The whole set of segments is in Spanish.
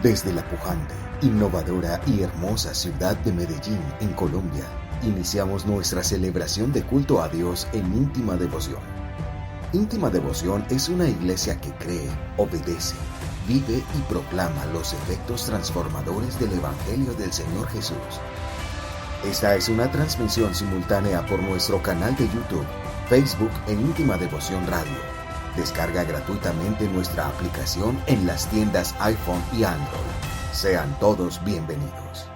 Desde la pujante, innovadora y hermosa ciudad de Medellín, en Colombia, iniciamos nuestra celebración de culto a Dios en Íntima Devoción. Íntima Devoción es una iglesia que cree, obedece, vive y proclama los efectos transformadores del Evangelio del Señor Jesús. Esta es una transmisión simultánea por nuestro canal de YouTube, Facebook e Íntima Devoción Radio. Descarga gratuitamente nuestra aplicación en las tiendas iPhone y Android. Sean todos bienvenidos.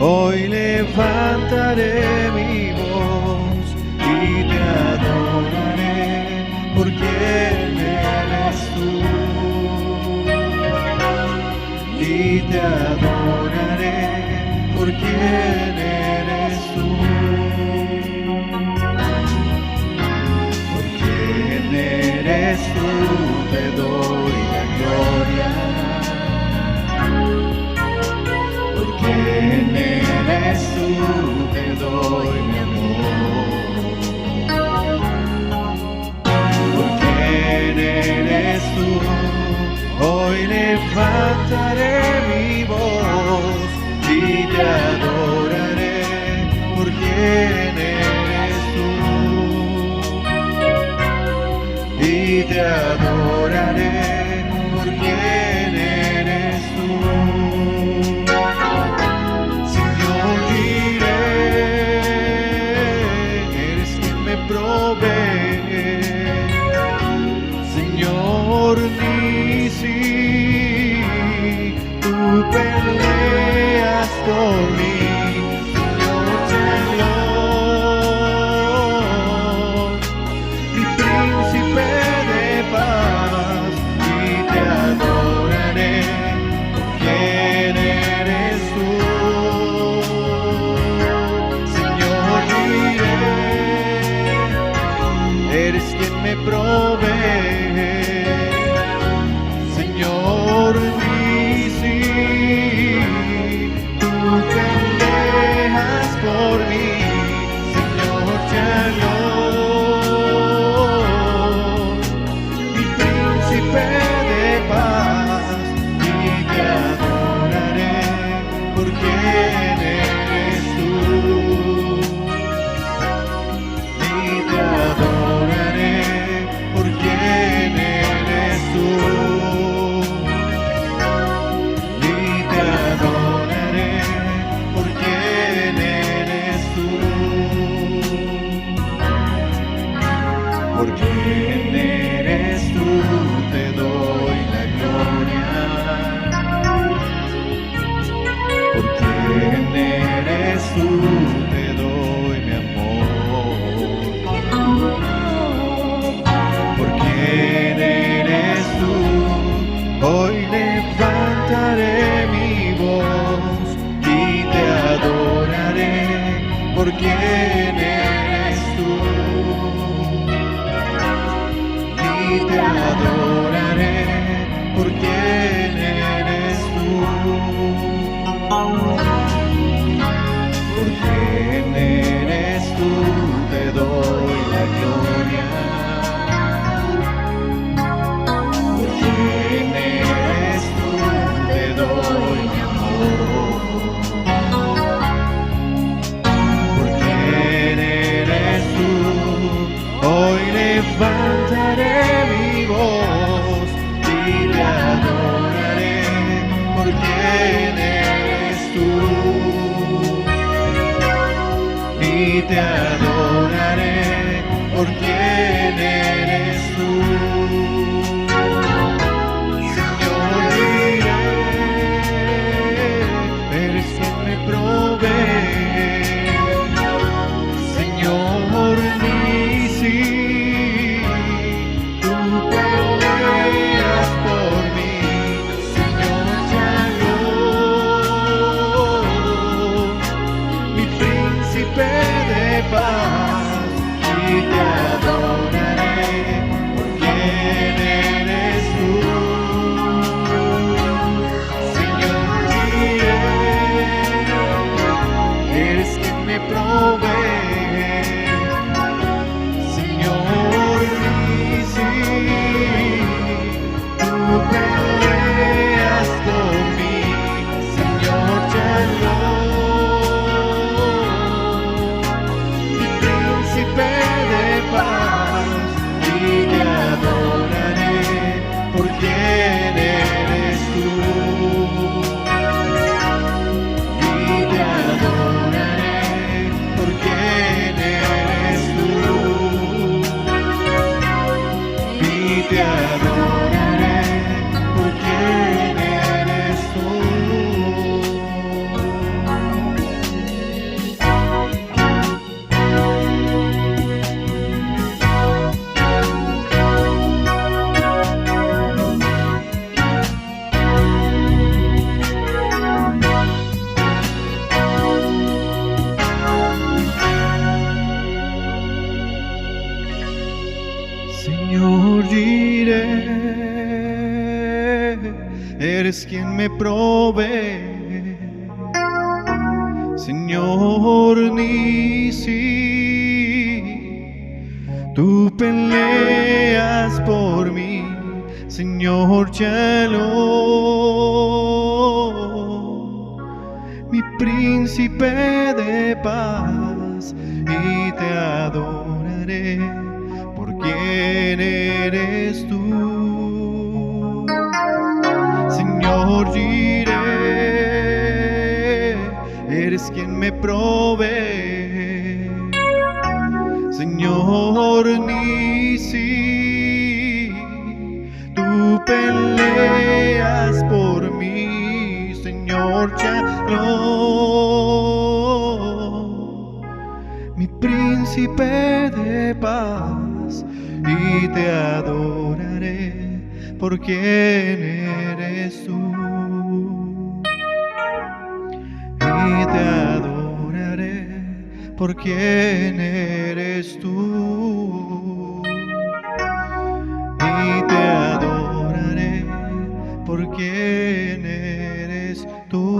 Hoy levantaré mi voz y te adoraré, porque eres tú. Y te adoraré, porque eres tú. Porque eres tú, te doy la gloria. Porque eres tú, te doy mi amor. Porque eres tú, hoy levantaré mi voz y te adoraré. Porque eres tú y te adoraré. Porque eres tú. Señor, Nisi, tú peleas por mí, Señor, Señor, mi príncipe de paz, y te adoraré, porque eres tú, Señor, eres quien me provee. Señor, Nisi, tú peleas por mí, Señor, Señor, mi príncipe de paz, y te adoraré, porque eres tú, y te adoraré, porque eres tú. Hoy levantaré mi voz y te adoraré, porque eres tú. Y te adoraré, porque eres tú. Porque eres tú, te doy la gloria. Hoy levantaré mi voz y te adoraré, porque eres tú. Y te adoraré, porque me provee. Señor Nisi, tú peleas por mí. Señor Shalom, mi príncipe de paz, y te adoraré por quien eres tú. Señor Jireh, eres quien me provee. Señor Nisi, tú peleas por mí. Señor Shalom, mi príncipe de paz, y te adoraré por quien eres tú. Y te adoraré por quien eres tú. Y te adoraré por quien eres tú.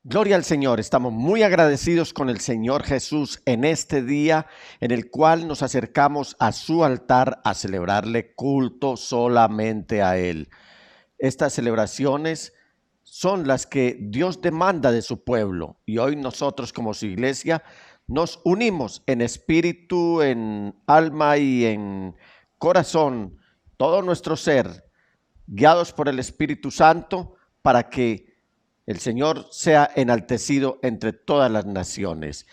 Gloria al Señor, estamos muy agradecidos con el Señor Jesús en este día en el cual nos acercamos a su altar a celebrarle culto solamente a Él. Estas celebraciones son las que Dios demanda de su pueblo y hoy nosotros como su iglesia nos unimos en espíritu, en alma y en corazón, todo nuestro ser, guiados por el Espíritu Santo para que el Señor sea enaltecido entre todas las naciones.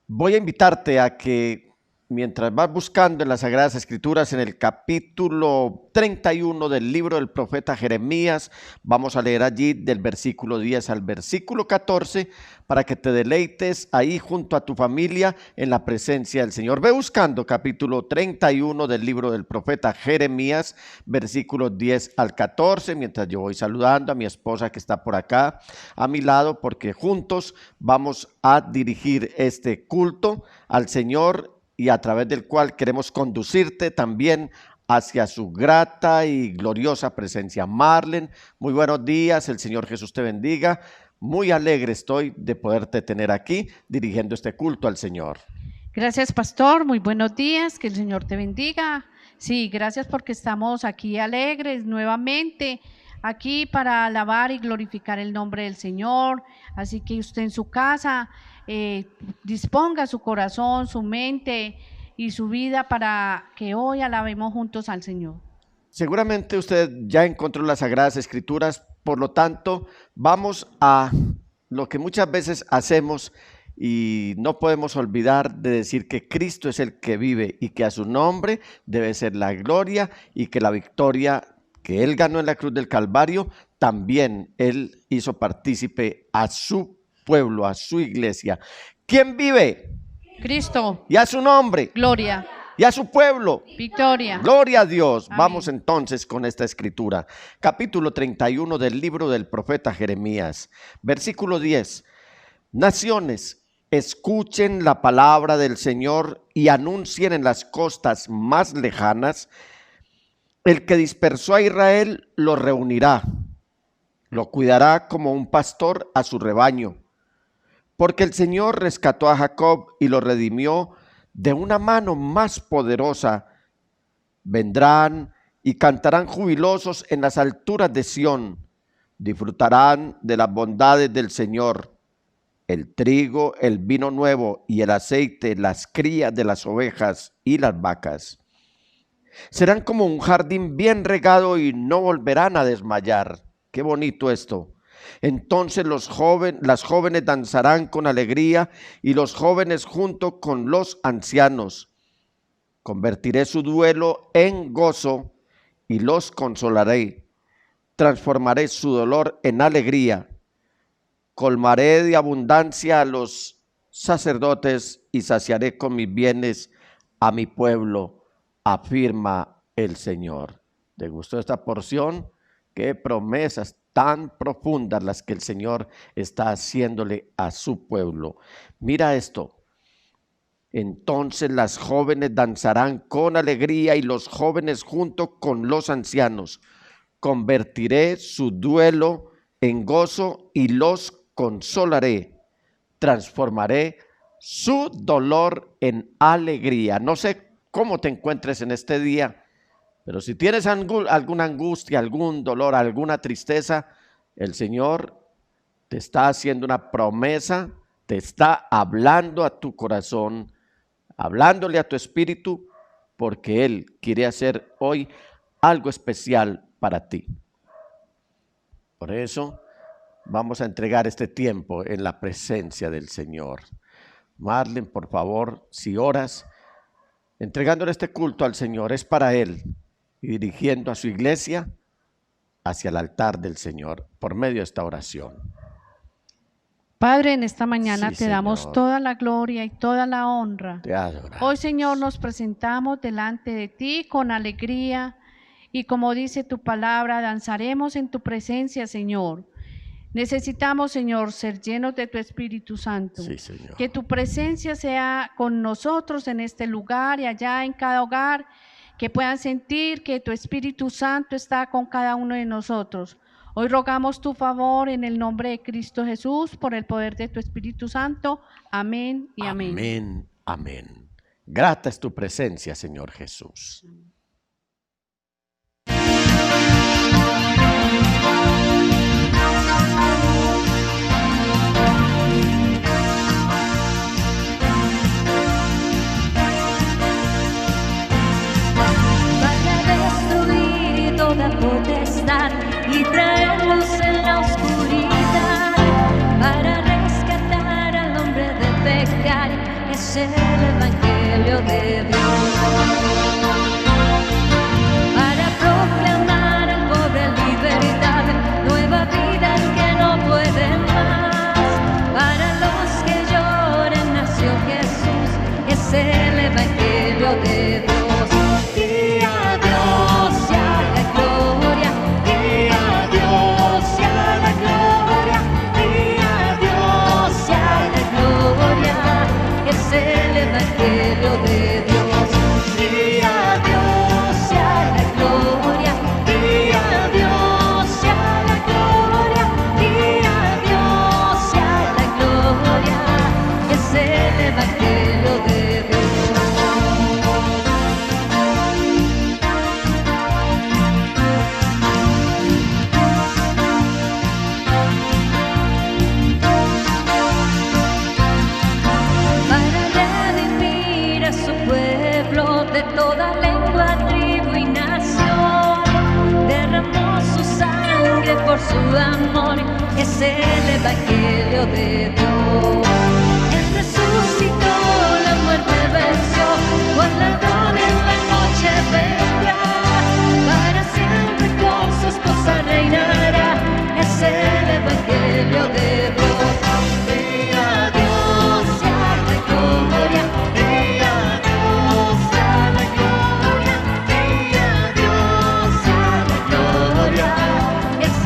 Voy a invitarte a que mientras vas buscando en las Sagradas Escrituras, en el capítulo 31 del libro del profeta Jeremías, vamos a leer allí del versículo 10 al versículo 14, para que te deleites ahí junto a tu familia en la presencia del Señor. Ve buscando capítulo 31 del libro del profeta Jeremías, versículos 10 al 14, mientras yo voy saludando a mi esposa que está por acá a mi lado, porque juntos vamos a dirigir este culto al Señor y a través del cual queremos conducirte también hacia su grata y gloriosa presencia. Marlen, muy buenos días, el Señor Jesús te bendiga. Muy alegre estoy de poderte tener aquí dirigiendo este culto al Señor. Gracias, pastor, muy buenos días, que el Señor te bendiga. Sí, gracias porque estamos aquí alegres nuevamente, aquí para alabar y glorificar el nombre del Señor. Así que usted en su casa disponga su corazón, su mente y su vida para que hoy alabemos juntos al Señor. Seguramente usted ya encontró las Sagradas Escrituras, por lo tanto vamos a lo que muchas veces hacemos y no podemos olvidar de decir que Cristo es el que vive y que a su nombre debe ser la gloria y que la victoria que Él ganó en la cruz del Calvario, también Él hizo partícipe a su pueblo, a su iglesia. ¿Quién vive? Cristo. Y a su nombre. Gloria. Y a su pueblo. Victoria. Gloria a Dios. Amén. Vamos entonces con esta escritura. Capítulo 31 del libro del profeta Jeremías. Versículo 10. Naciones, escuchen la palabra del Señor y anuncien en las costas más lejanas. El que dispersó a Israel lo reunirá. Lo cuidará como un pastor a su rebaño. Porque el Señor rescató a Jacob y lo redimió de una mano más poderosa. Vendrán y cantarán jubilosos en las alturas de Sión. Disfrutarán de las bondades del Señor. El trigo, el vino nuevo y el aceite, las crías de las ovejas y las vacas. Serán como un jardín bien regado y no volverán a desmayar. Qué bonito esto. Entonces las jóvenes danzarán con alegría y los jóvenes junto con los ancianos. Convertiré su duelo en gozo y los consolaré. Transformaré su dolor en alegría. Colmaré de abundancia a los sacerdotes y saciaré con mis bienes a mi pueblo, afirma el Señor. ¿Te gustó esta porción? Qué promesas tan profundas las que el Señor está haciéndole a su pueblo. Mira esto. Entonces las jóvenes danzarán con alegría y los jóvenes junto con los ancianos. Convertiré su duelo en gozo y los consolaré. Transformaré su dolor en alegría. No sé cómo te encuentres en este día, pero si tienes alguna angustia, algún dolor, alguna tristeza, el Señor te está haciendo una promesa, te está hablando a tu corazón, hablándole a tu espíritu, porque Él quiere hacer hoy algo especial para ti. Por eso vamos a entregar este tiempo en la presencia del Señor. Marlene, por favor, si oras, entregándole este culto al Señor, es para Él, y dirigiendo a su iglesia hacia el altar del Señor por medio de esta oración. Padre, en esta mañana Sí, te damos Señor. toda la gloria y toda la honra. Te adoramos. Hoy, Señor, nos presentamos delante de ti con alegría y, como dice tu palabra, danzaremos en tu presencia, Señor. Necesitamos, Señor, ser llenos de tu Espíritu Santo. Sí, Señor. Que tu presencia sea con nosotros en este lugar y allá en cada hogar, que puedan sentir que tu Espíritu Santo está con cada uno de nosotros. Hoy rogamos tu favor en el nombre de Cristo Jesús, por el poder de tu Espíritu Santo. Amén y amén. Amén, amén. Grata es tu presencia, Señor Jesús. Para destruir toda potestad y traer luz en la oscuridad, para rescatar al hombre del pecado, es el Evangelio de Dios. Para proclamar al pobre libertad, nueva vida que no pueden más. Para los que lloran nació Jesús, es el Evangelio de Dios. Y a Dios sea la gloria, y a Dios sea la gloria, y a Dios sea la gloria, es el Evangelio de Dios. Y a Dios sea la gloria, y a Dios sea la gloria, y a Dios sea la gloria, es el Evangelio de Dios. Para redimir a su pueblo de toda lengua, tribu y nación, derramó su sangre por su amor, es el Evangelio de Dios. Él resucitó, la muerte venció, con la gloria en la noche vendrá, para siempre con su esposa reinará, es el Evangelio de Dios. Y a Dios sea la gloria, y a Dios sea la gloria, y a Dios sea la gloria,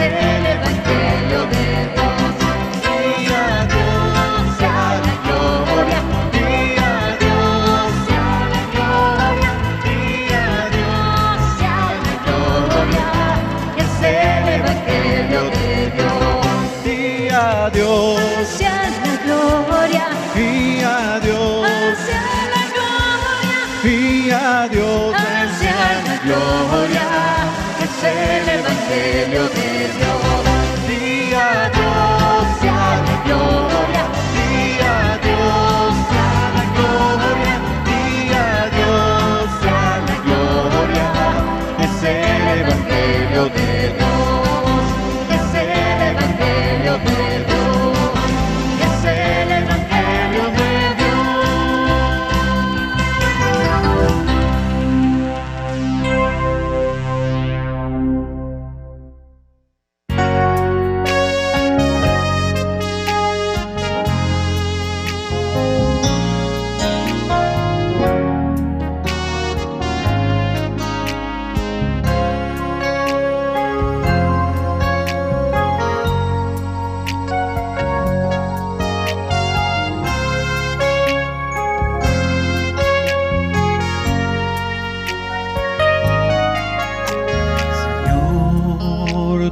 es el Evangelio de Dios. Y a Dios sea la gloria, y a Dios sea la gloria, y a Dios sea la gloria, es el Evangelio de Dios. Y a Dios, Hacia la gloria, y a Dios, hacia la gloria, y a Dios, hacia la gloria, es el Evangelio de Dios. y a Dios, Hacia la gloria, y a Dios, a la gloria, y a Dios, a la gloria, es el Evangelio de Dios, es el Evangelio de Dios, es el Evangelio de Dios.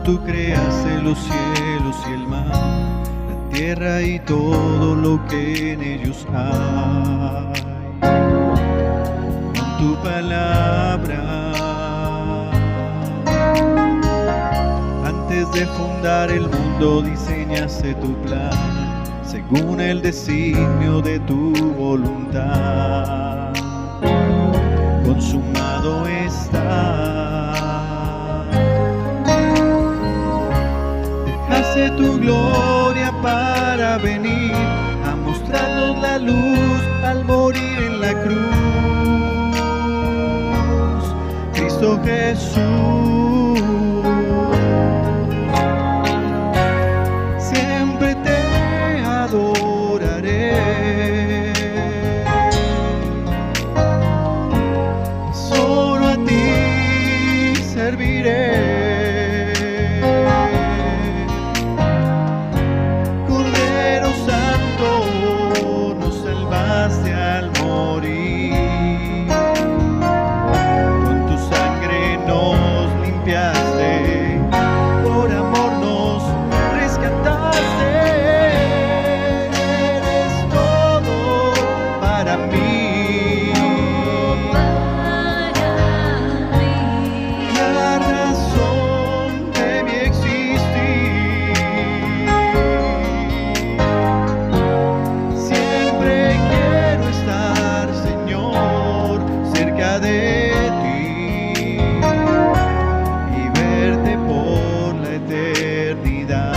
tú creaste los cielos y el mar, la tierra y todo lo que en ellos hay. Con tu palabra, antes de fundar el mundo diseñaste tu plan, según el designio de tu voluntad. Consumado está. Dejaste tu gloria para venir a mostrarnos la luz al morir en la cruz. Cristo Jesús, siempre te adoraré. Solo a ti serviré. Cordero Santo, nos salvaste al morir. Con tu sangre nos limpiaste, por amor nos rescataste. Eres todo para mí, la razón de mi existir. Siempre quiero estar, Señor, cerca de ti y verte por la eternidad.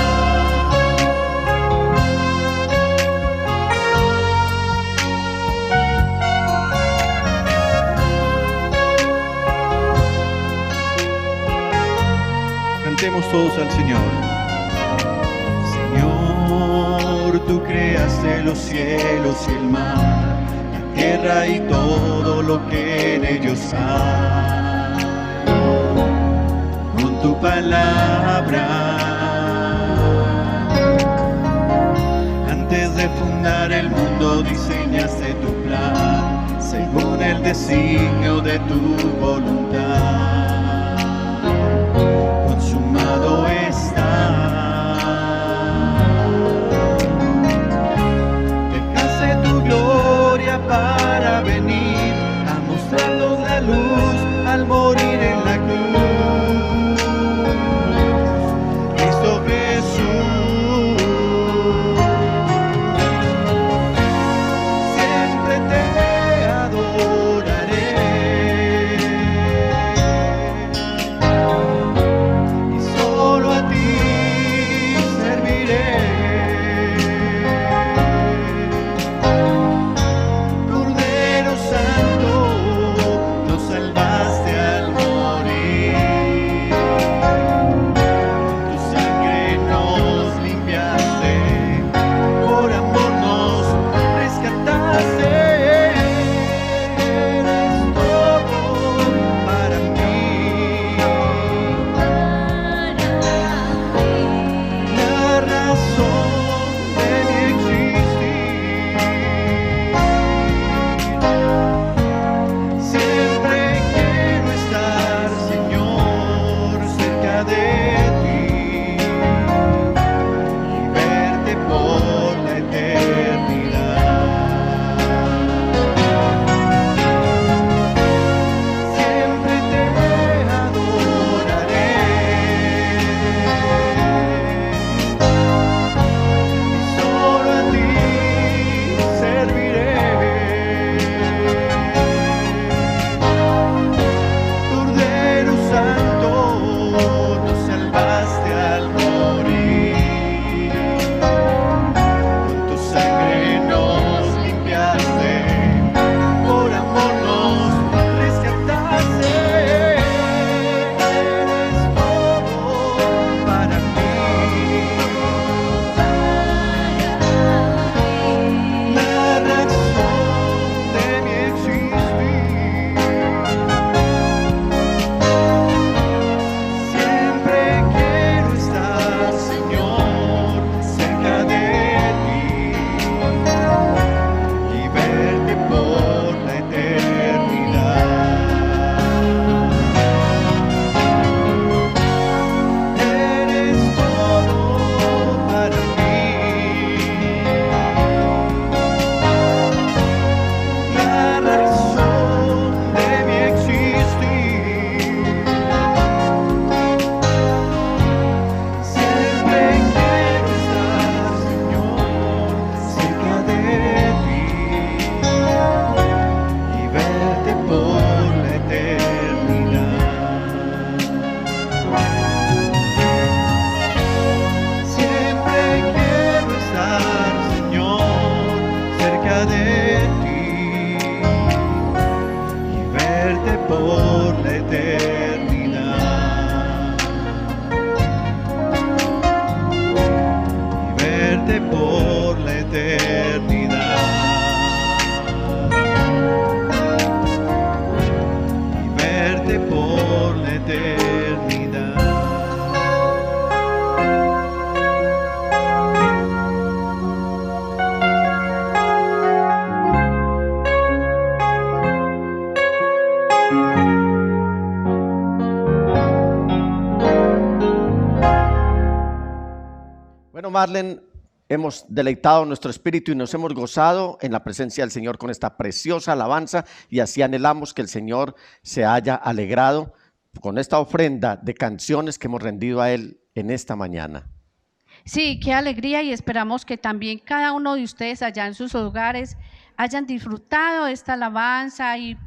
Cantemos todos al Señor. Señor, tú creaste los cielos y el mar, la tierra y todo lo que en ellos hay. Con tu palabra, antes de fundar el mundo diseñaste tu plan, según el designio de tu voluntad. Consumado está. Dejaste tu gloria para venir a mostrarnos la luz al morir en la cruz. Cristo Jesús, siempre te adoraré. Y solo a ti serviré. Cordero Santo, nos salvaste al morir. Marlene, hemos deleitado nuestro espíritu y nos hemos gozado en la presencia del Señor con esta preciosa alabanza, y así anhelamos que el Señor se haya alegrado con esta ofrenda de canciones que hemos rendido a Él en esta mañana. Sí, qué alegría, y esperamos que también cada uno de ustedes allá en sus hogares hayan disfrutado esta alabanza y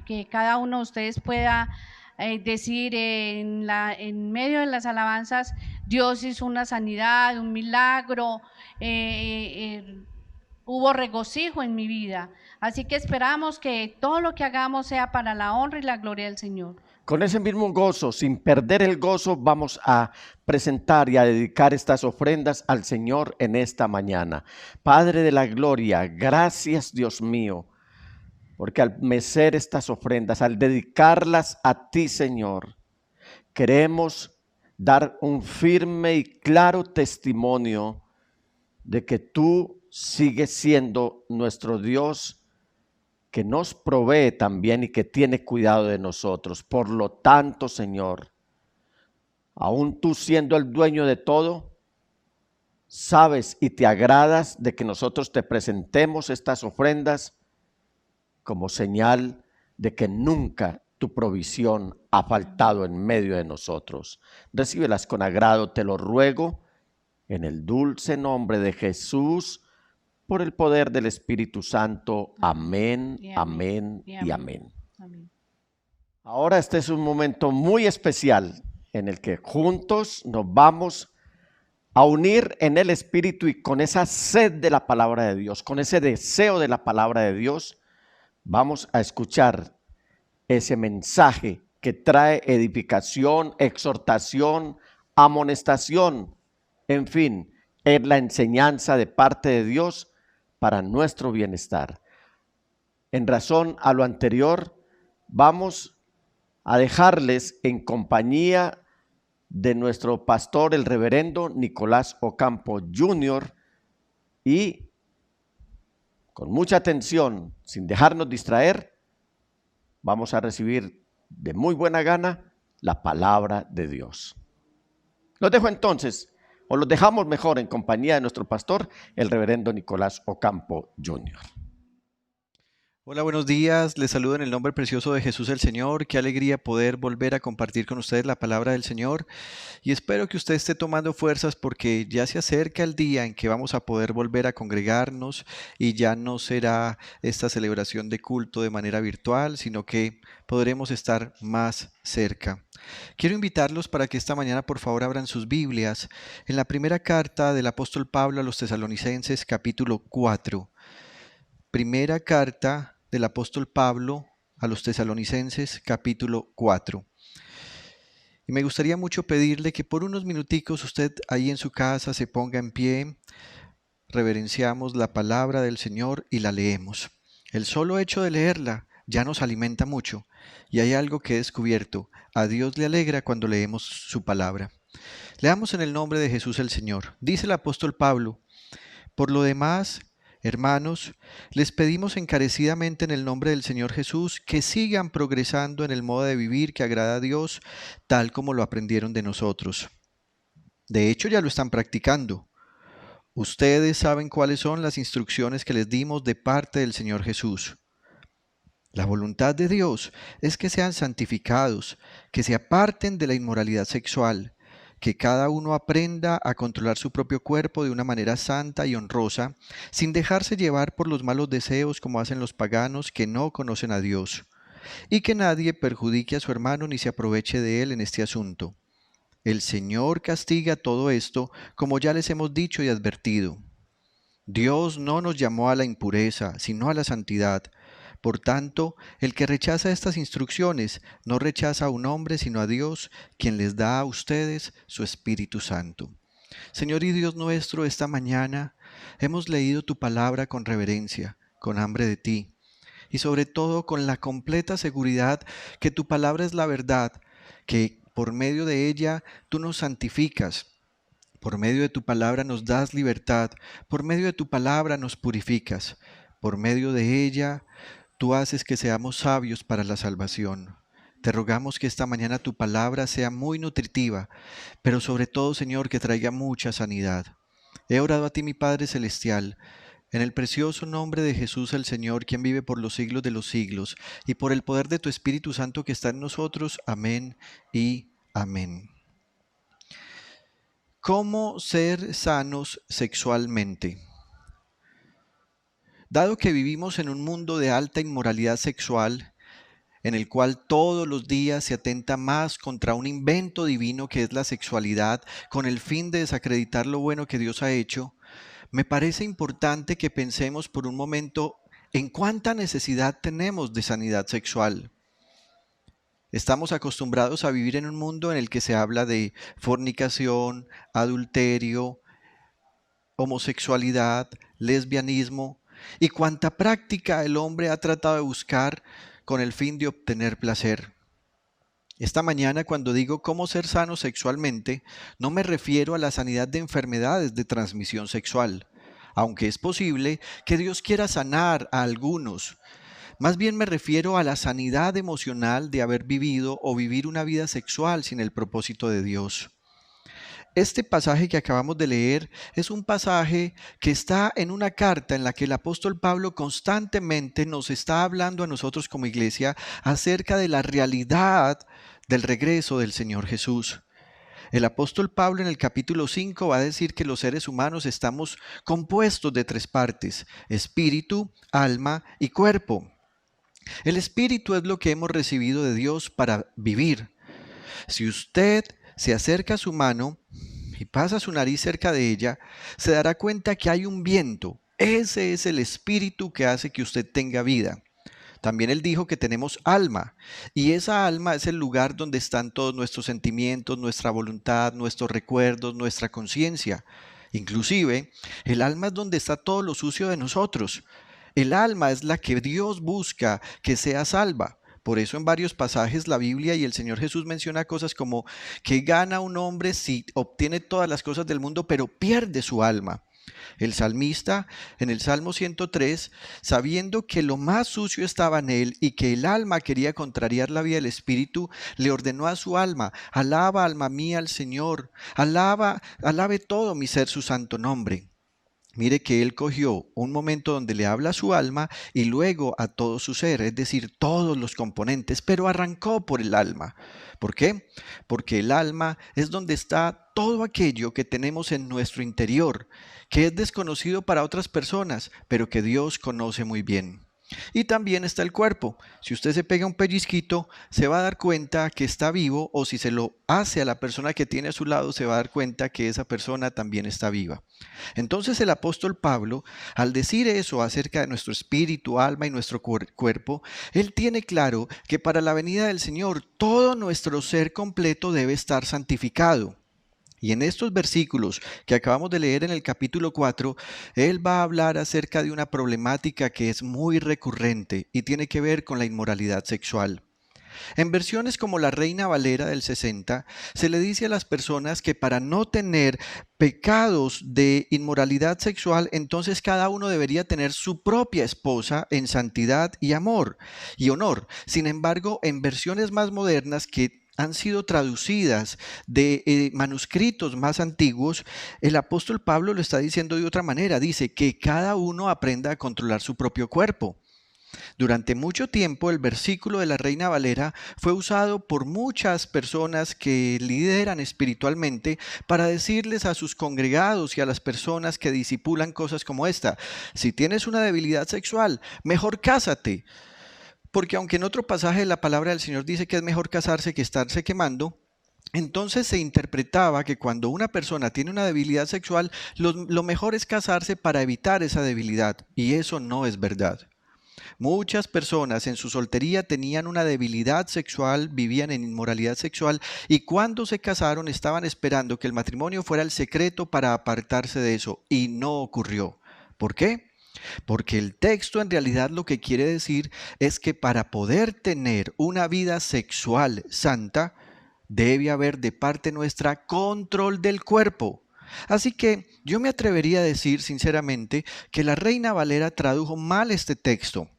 que cada uno de ustedes pueda decir en medio de las alabanzas: Dios hizo una sanidad, un milagro, hubo regocijo en mi vida. Así que esperamos que todo lo que hagamos sea para la honra y la gloria del Señor. Con ese mismo gozo, sin perder el gozo, vamos a presentar y a dedicar estas ofrendas al Señor en esta mañana. Padre de la gloria, gracias, Dios mío, porque al mecer estas ofrendas, al dedicarlas a ti, Señor, queremos dar un firme y claro testimonio de que tú sigues siendo nuestro Dios, que nos provee también y que tiene cuidado de nosotros. Por lo tanto, Señor, aún tú siendo el dueño de todo, sabes y te agradas de que nosotros te presentemos estas ofrendas como señal de que nunca tu provisión ha faltado en medio de nosotros. Recíbelas con agrado, te lo ruego, en el dulce nombre de Jesús, por el poder del Espíritu Santo. Amén, amén y amén. Ahora este es un momento muy especial en el que juntos nos vamos a unir en el Espíritu, y con esa sed de la palabra de Dios, con ese deseo de la palabra de Dios, vamos a escuchar ese mensaje que trae edificación, exhortación, amonestación, en fin, es la enseñanza de parte de Dios para nuestro bienestar. En razón a lo anterior, vamos a dejarles en compañía de nuestro pastor, el reverendo Nicolás Ocampo Jr., y con mucha atención, sin dejarnos distraer, vamos a recibir de muy buena gana la palabra de Dios. Los dejo entonces, o los dejamos mejor, en compañía de nuestro pastor, el reverendo Nicolás Ocampo Jr. Hola, buenos días. Les saludo en el nombre precioso de Jesús el Señor. Qué alegría poder volver a compartir con ustedes la palabra del Señor. Y espero que usted esté tomando fuerzas, porque ya se acerca el día en que vamos a poder volver a congregarnos, y ya no será esta celebración de culto de manera virtual, sino que podremos estar más cerca. Quiero invitarlos para que esta mañana por favor abran sus Biblias en la primera carta del apóstol Pablo a los Tesalonicenses, capítulo 4. Primera carta del apóstol Pablo a los Tesalonicenses, capítulo 4. Y me gustaría mucho pedirle que por unos minuticos usted ahí en su casa se ponga en pie, reverenciamos la palabra del Señor y la leemos. El solo hecho de leerla ya nos alimenta mucho, y hay algo que he descubierto: a Dios le alegra cuando leemos su palabra. Leamos en el nombre de Jesús el Señor. Dice el apóstol Pablo: por lo demás, hermanos, les pedimos encarecidamente en el nombre del Señor Jesús que sigan progresando en el modo de vivir que agrada a Dios, tal como lo aprendieron de nosotros. De hecho, ya lo están practicando. Ustedes saben cuáles son las instrucciones que les dimos de parte del Señor Jesús. La voluntad de Dios es que sean santificados, que se aparten de la inmoralidad sexual, que cada uno aprenda a controlar su propio cuerpo de una manera santa y honrosa, sin dejarse llevar por los malos deseos como hacen los paganos que no conocen a Dios, y que nadie perjudique a su hermano ni se aproveche de él en este asunto. El Señor castiga todo esto, como ya les hemos dicho y advertido. Dios no nos llamó a la impureza, sino a la santidad. Por tanto, el que rechaza estas instrucciones no rechaza a un hombre, sino a Dios, quien les da a ustedes su Espíritu Santo. Señor y Dios nuestro, esta mañana hemos leído tu palabra con reverencia, con hambre de ti, y sobre todo con la completa seguridad que tu palabra es la verdad, que por medio de ella tú nos santificas. Por medio de tu palabra nos das libertad, por medio de tu palabra nos purificas, por medio de ella tú haces que seamos sabios para la salvación. Te rogamos que esta mañana tu palabra sea muy nutritiva, pero sobre todo, Señor, que traiga mucha sanidad. He orado a ti, mi Padre Celestial, en el precioso nombre de Jesús el Señor, quien vive por los siglos de los siglos, y por el poder de tu Espíritu Santo que está en nosotros. Amén y amén. ¿Cómo ser sanos sexualmente? Dado que vivimos en un mundo de alta inmoralidad sexual, en el cual todos los días se atenta más contra un invento divino que es la sexualidad, con el fin de desacreditar lo bueno que Dios ha hecho, me parece importante que pensemos por un momento en cuánta necesidad tenemos de sanidad sexual. Estamos acostumbrados a vivir en un mundo en el que se habla de fornicación, adulterio, homosexualidad, lesbianismo y cuánta práctica el hombre ha tratado de buscar con el fin de obtener placer. Esta mañana, cuando digo cómo ser sano sexualmente, no me refiero a la sanidad de enfermedades de transmisión sexual, aunque es posible que Dios quiera sanar a algunos. Más bien me refiero a la sanidad emocional de haber vivido o vivir una vida sexual sin el propósito de Dios. Este pasaje que acabamos de leer es un pasaje que está en una carta en la que el apóstol Pablo constantemente nos está hablando a nosotros como iglesia acerca de la realidad del regreso del Señor Jesús. El apóstol Pablo en el capítulo 5 va a decir que los seres humanos estamos compuestos de 3 partes: espíritu, alma y cuerpo. El espíritu es lo que hemos recibido de Dios para vivir. Si usted se acerca a su mano y pasa su nariz cerca de ella, se dará cuenta que hay un viento. Ese es el espíritu que hace que usted tenga vida. También él dijo que tenemos alma, y esa alma es el lugar donde están todos nuestros sentimientos, nuestra voluntad, nuestros recuerdos, nuestra conciencia. Inclusive, el alma es donde está todo lo sucio de nosotros. El alma es la que Dios busca que sea salva. Por eso en varios pasajes la Biblia y el Señor Jesús menciona cosas como que gana un hombre si obtiene todas las cosas del mundo, pero pierde su alma. El salmista en el Salmo 103, sabiendo que lo más sucio estaba en él y que el alma quería contrariar la vida del espíritu, le ordenó a su alma: alaba, alma mía, al Señor, alabe todo mi ser su santo nombre. Mire que él cogió un momento donde le habla a su alma y luego a todo su ser, es decir, todos los componentes, pero arrancó por el alma. ¿Por qué? Porque el alma es donde está todo aquello que tenemos en nuestro interior, que es desconocido para otras personas, pero que Dios conoce muy bien. Y también está el cuerpo. Si usted se pega un pellizquito, se va a dar cuenta que está vivo, o si se lo hace a la persona que tiene a su lado, se va a dar cuenta que esa persona también está viva. Entonces el apóstol Pablo, al decir eso acerca de nuestro espíritu, alma y nuestro cuerpo, él tiene claro que para la venida del Señor todo nuestro ser completo debe estar santificado. Y en estos versículos que acabamos de leer en el capítulo 4, él va a hablar acerca de una problemática que es muy recurrente y tiene que ver con la inmoralidad sexual. En versiones como la Reina Valera del 60, se le dice a las personas que para no tener pecados de inmoralidad sexual, entonces cada uno debería tener su propia esposa en santidad y amor y honor. Sin embargo, en versiones más modernas que han sido traducidas de manuscritos más antiguos, el apóstol Pablo lo está diciendo de otra manera. Dice que cada uno aprenda a controlar su propio cuerpo. Durante mucho tiempo el versículo de la Reina Valera fue usado por muchas personas que lideran espiritualmente para decirles a sus congregados y a las personas que disipulan cosas como esta: si tienes una debilidad sexual, mejor cásate. Porque aunque en otro pasaje de la palabra del Señor dice que es mejor casarse que estarse quemando, entonces se interpretaba que cuando una persona tiene una debilidad sexual, lo mejor es casarse para evitar esa debilidad. Y eso no es verdad. Muchas personas en su soltería tenían una debilidad sexual, vivían en inmoralidad sexual, y cuando se casaron estaban esperando que el matrimonio fuera el secreto para apartarse de eso. Y no ocurrió. ¿Por qué? Porque el texto en realidad lo que quiere decir es que para poder tener una vida sexual santa, debe haber de parte nuestra control del cuerpo. Así que yo me atrevería a decir sinceramente que la Reina Valera tradujo mal este texto.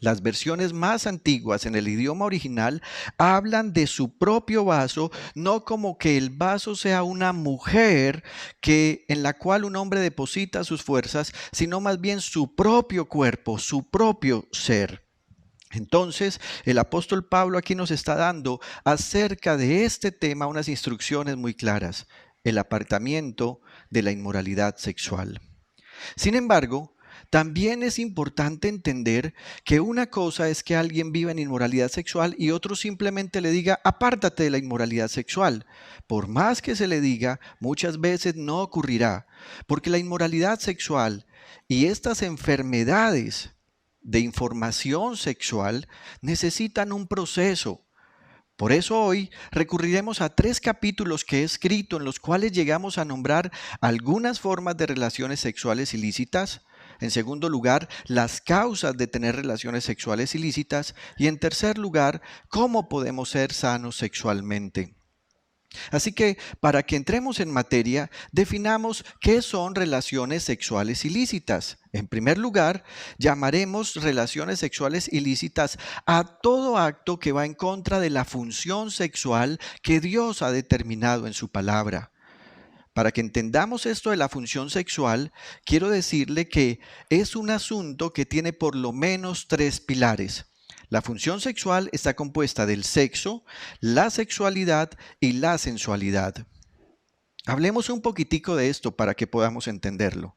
Las versiones más antiguas en el idioma original hablan de su propio vaso, no como que el vaso sea una mujer en la cual un hombre deposita sus fuerzas, sino más bien su propio cuerpo, su propio ser. Entonces, el apóstol Pablo aquí nos está dando acerca de este tema unas instrucciones muy claras: el apartamiento de la inmoralidad sexual. Sin embargo, también es importante entender que una cosa es que alguien viva en inmoralidad sexual y otro simplemente le diga, apártate de la inmoralidad sexual. Por más que se le diga, muchas veces no ocurrirá, porque la inmoralidad sexual y estas enfermedades de información sexual necesitan un proceso. Por eso hoy recurriremos a 3 capítulos que he escrito en los cuales llegamos a nombrar algunas formas de relaciones sexuales ilícitas. En segundo lugar, las causas de tener relaciones sexuales ilícitas. Y en tercer lugar, cómo podemos ser sanos sexualmente. Así que, para que entremos en materia, definamos qué son relaciones sexuales ilícitas. En primer lugar, llamaremos relaciones sexuales ilícitas a todo acto que va en contra de la función sexual que Dios ha determinado en su palabra. Para que entendamos esto de la función sexual, quiero decirle que es un asunto que tiene por lo menos 3 pilares. La función sexual está compuesta del sexo, la sexualidad y la sensualidad. Hablemos un poquitico de esto para que podamos entenderlo.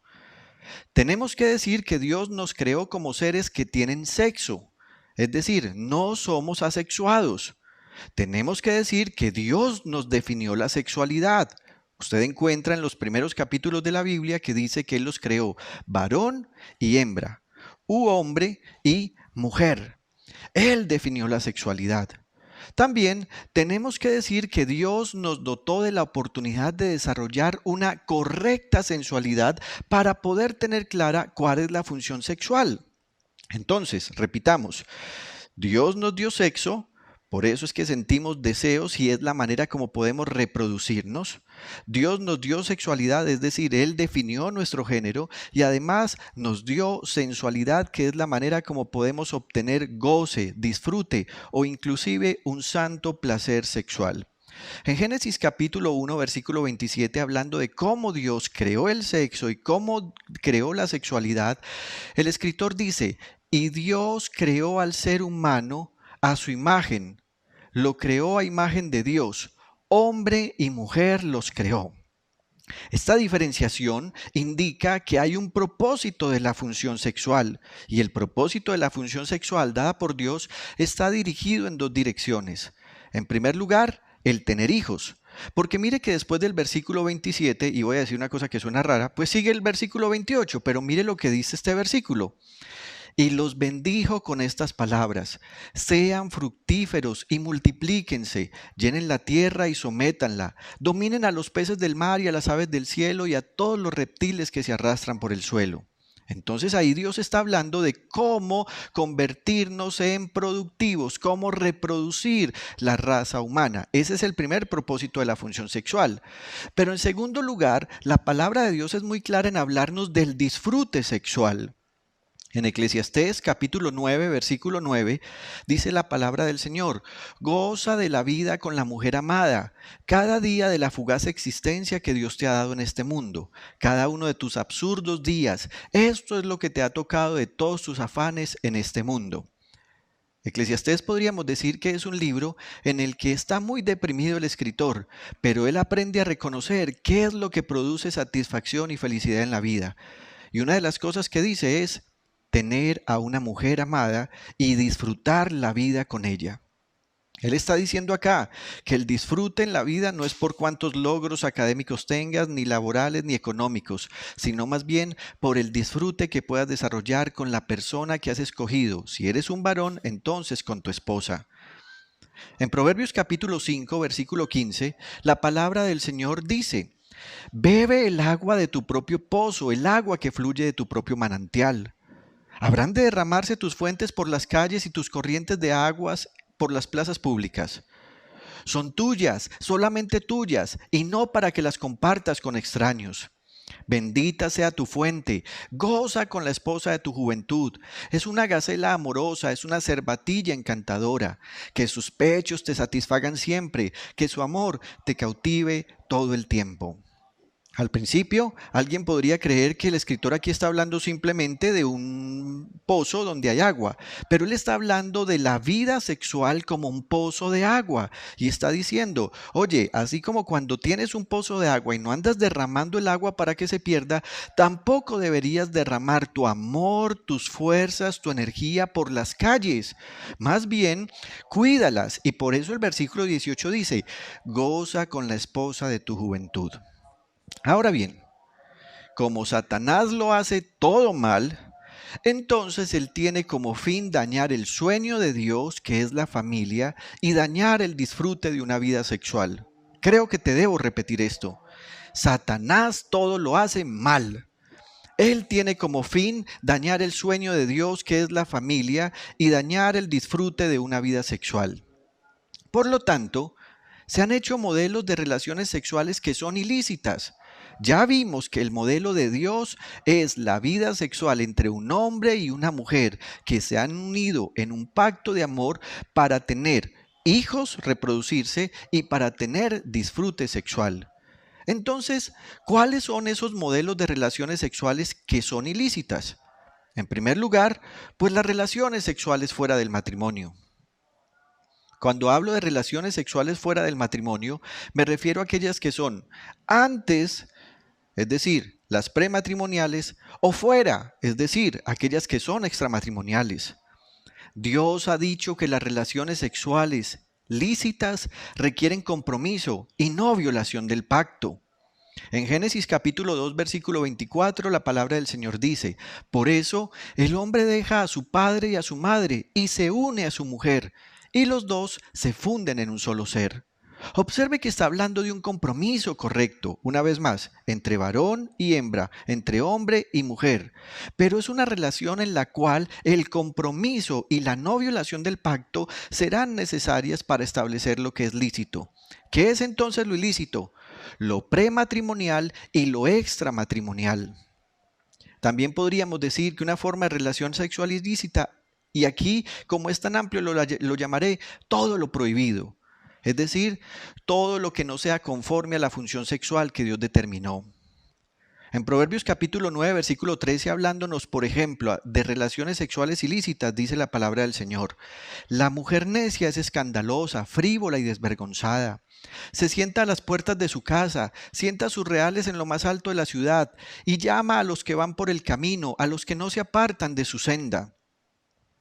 Tenemos que decir que Dios nos creó como seres que tienen sexo, es decir, no somos asexuados. Tenemos que decir que Dios nos definió la sexualidad. Usted encuentra en los primeros capítulos de la Biblia que dice que Él los creó varón y hembra, hombre y mujer. Él definió la sexualidad. También tenemos que decir que Dios nos dotó de la oportunidad de desarrollar una correcta sensualidad para poder tener clara cuál es la función sexual. Entonces, repitamos, Dios nos dio sexo, por eso es que sentimos deseos y es la manera como podemos reproducirnos. Dios nos dio sexualidad, es decir, Él definió nuestro género y además nos dio sensualidad, que es la manera como podemos obtener goce, disfrute o inclusive un santo placer sexual. En Génesis capítulo 1, versículo 27, hablando de cómo Dios creó el sexo y cómo creó la sexualidad, el escritor dice, y Dios creó al ser humano a su imagen, lo creó a imagen de Dios, hombre y mujer los creó. Esta diferenciación indica que hay un propósito de la función sexual y el propósito de la función sexual dada por Dios está dirigido en 2 direcciones. En primer lugar, el tener hijos. Porque mire que después del versículo 27, y voy a decir una cosa que suena rara, pues sigue el versículo 28, pero mire lo que dice este versículo. Y los bendijo con estas palabras, sean fructíferos y multiplíquense, llenen la tierra y sométanla, dominen a los peces del mar y a las aves del cielo y a todos los reptiles que se arrastran por el suelo. Entonces ahí Dios está hablando de cómo convertirnos en productivos, cómo reproducir la raza humana. Ese es el primer propósito de la función sexual. Pero en segundo lugar, la palabra de Dios es muy clara en hablarnos del disfrute sexual. En Eclesiastés capítulo 9, versículo 9, dice la palabra del Señor, goza de la vida con la mujer amada, cada día de la fugaz existencia que Dios te ha dado en este mundo, cada uno de tus absurdos días, esto es lo que te ha tocado de todos tus afanes en este mundo. Eclesiastés podríamos decir que es un libro en el que está muy deprimido el escritor, pero él aprende a reconocer qué es lo que produce satisfacción y felicidad en la vida. Y una de las cosas que dice es, tener a una mujer amada y disfrutar la vida con ella. Él está diciendo acá que el disfrute en la vida no es por cuántos logros académicos tengas, ni laborales, ni económicos, sino más bien por el disfrute que puedas desarrollar con la persona que has escogido. Si eres un varón, entonces con tu esposa. En Proverbios capítulo 5, versículo 15, la palabra del Señor dice, bebe el agua de tu propio pozo, el agua que fluye de tu propio manantial. Habrán de derramarse tus fuentes por las calles y tus corrientes de aguas por las plazas públicas. Son tuyas, solamente tuyas, y no para que las compartas con extraños. Bendita sea tu fuente, goza con la esposa de tu juventud. Es una gacela amorosa, es una cervatilla encantadora. Que sus pechos te satisfagan siempre, que su amor te cautive todo el tiempo. Al principio, alguien podría creer que el escritor aquí está hablando simplemente de un pozo donde hay agua, pero él está hablando de la vida sexual como un pozo de agua y está diciendo, oye, así como cuando tienes un pozo de agua y no andas derramando el agua para que se pierda, tampoco deberías derramar tu amor, tus fuerzas, tu energía por las calles. Más bien, cuídalas, y por eso el versículo 18 dice, goza con la esposa de tu juventud. Ahora bien, como Satanás lo hace todo mal, entonces él tiene como fin dañar el sueño de Dios, que es la familia, y dañar el disfrute de una vida sexual. Creo que te debo repetir esto. Satanás todo lo hace mal. Él tiene como fin dañar el sueño de Dios, que es la familia, y dañar el disfrute de una vida sexual. Por lo tanto, se han hecho modelos de relaciones sexuales que son ilícitas. Ya vimos que el modelo de Dios es la vida sexual entre un hombre y una mujer que se han unido en un pacto de amor para tener hijos, reproducirse y para tener disfrute sexual. Entonces, ¿cuáles son esos modelos de relaciones sexuales que son ilícitas? En primer lugar, pues las relaciones sexuales fuera del matrimonio. Cuando hablo de relaciones sexuales fuera del matrimonio, me refiero a aquellas que son antes, es decir, las prematrimoniales, o fuera, es decir, aquellas que son extramatrimoniales. Dios ha dicho que las relaciones sexuales lícitas requieren compromiso y no violación del pacto. En Génesis capítulo 2, versículo 24, la palabra del Señor dice, por eso el hombre deja a su padre y a su madre y se une a su mujer, y los dos se funden en un solo ser. Observe que está hablando de un compromiso correcto, una vez más, entre varón y hembra, entre hombre y mujer. Pero es una relación en la cual el compromiso y la no violación del pacto serán necesarias para establecer lo que es lícito. ¿Qué es entonces lo ilícito? Lo prematrimonial y lo extramatrimonial. También podríamos decir que una forma de relación sexual ilícita, y aquí, como es tan amplio, lo llamaré todo lo prohibido. Es decir, todo lo que no sea conforme a la función sexual que Dios determinó. En Proverbios capítulo 9, versículo 13, hablándonos, por ejemplo, de relaciones sexuales ilícitas, dice la palabra del Señor. La mujer necia es escandalosa, frívola y desvergonzada. Se sienta a las puertas de su casa, sienta sus reales en lo más alto de la ciudad y llama a los que van por el camino, a los que no se apartan de su senda.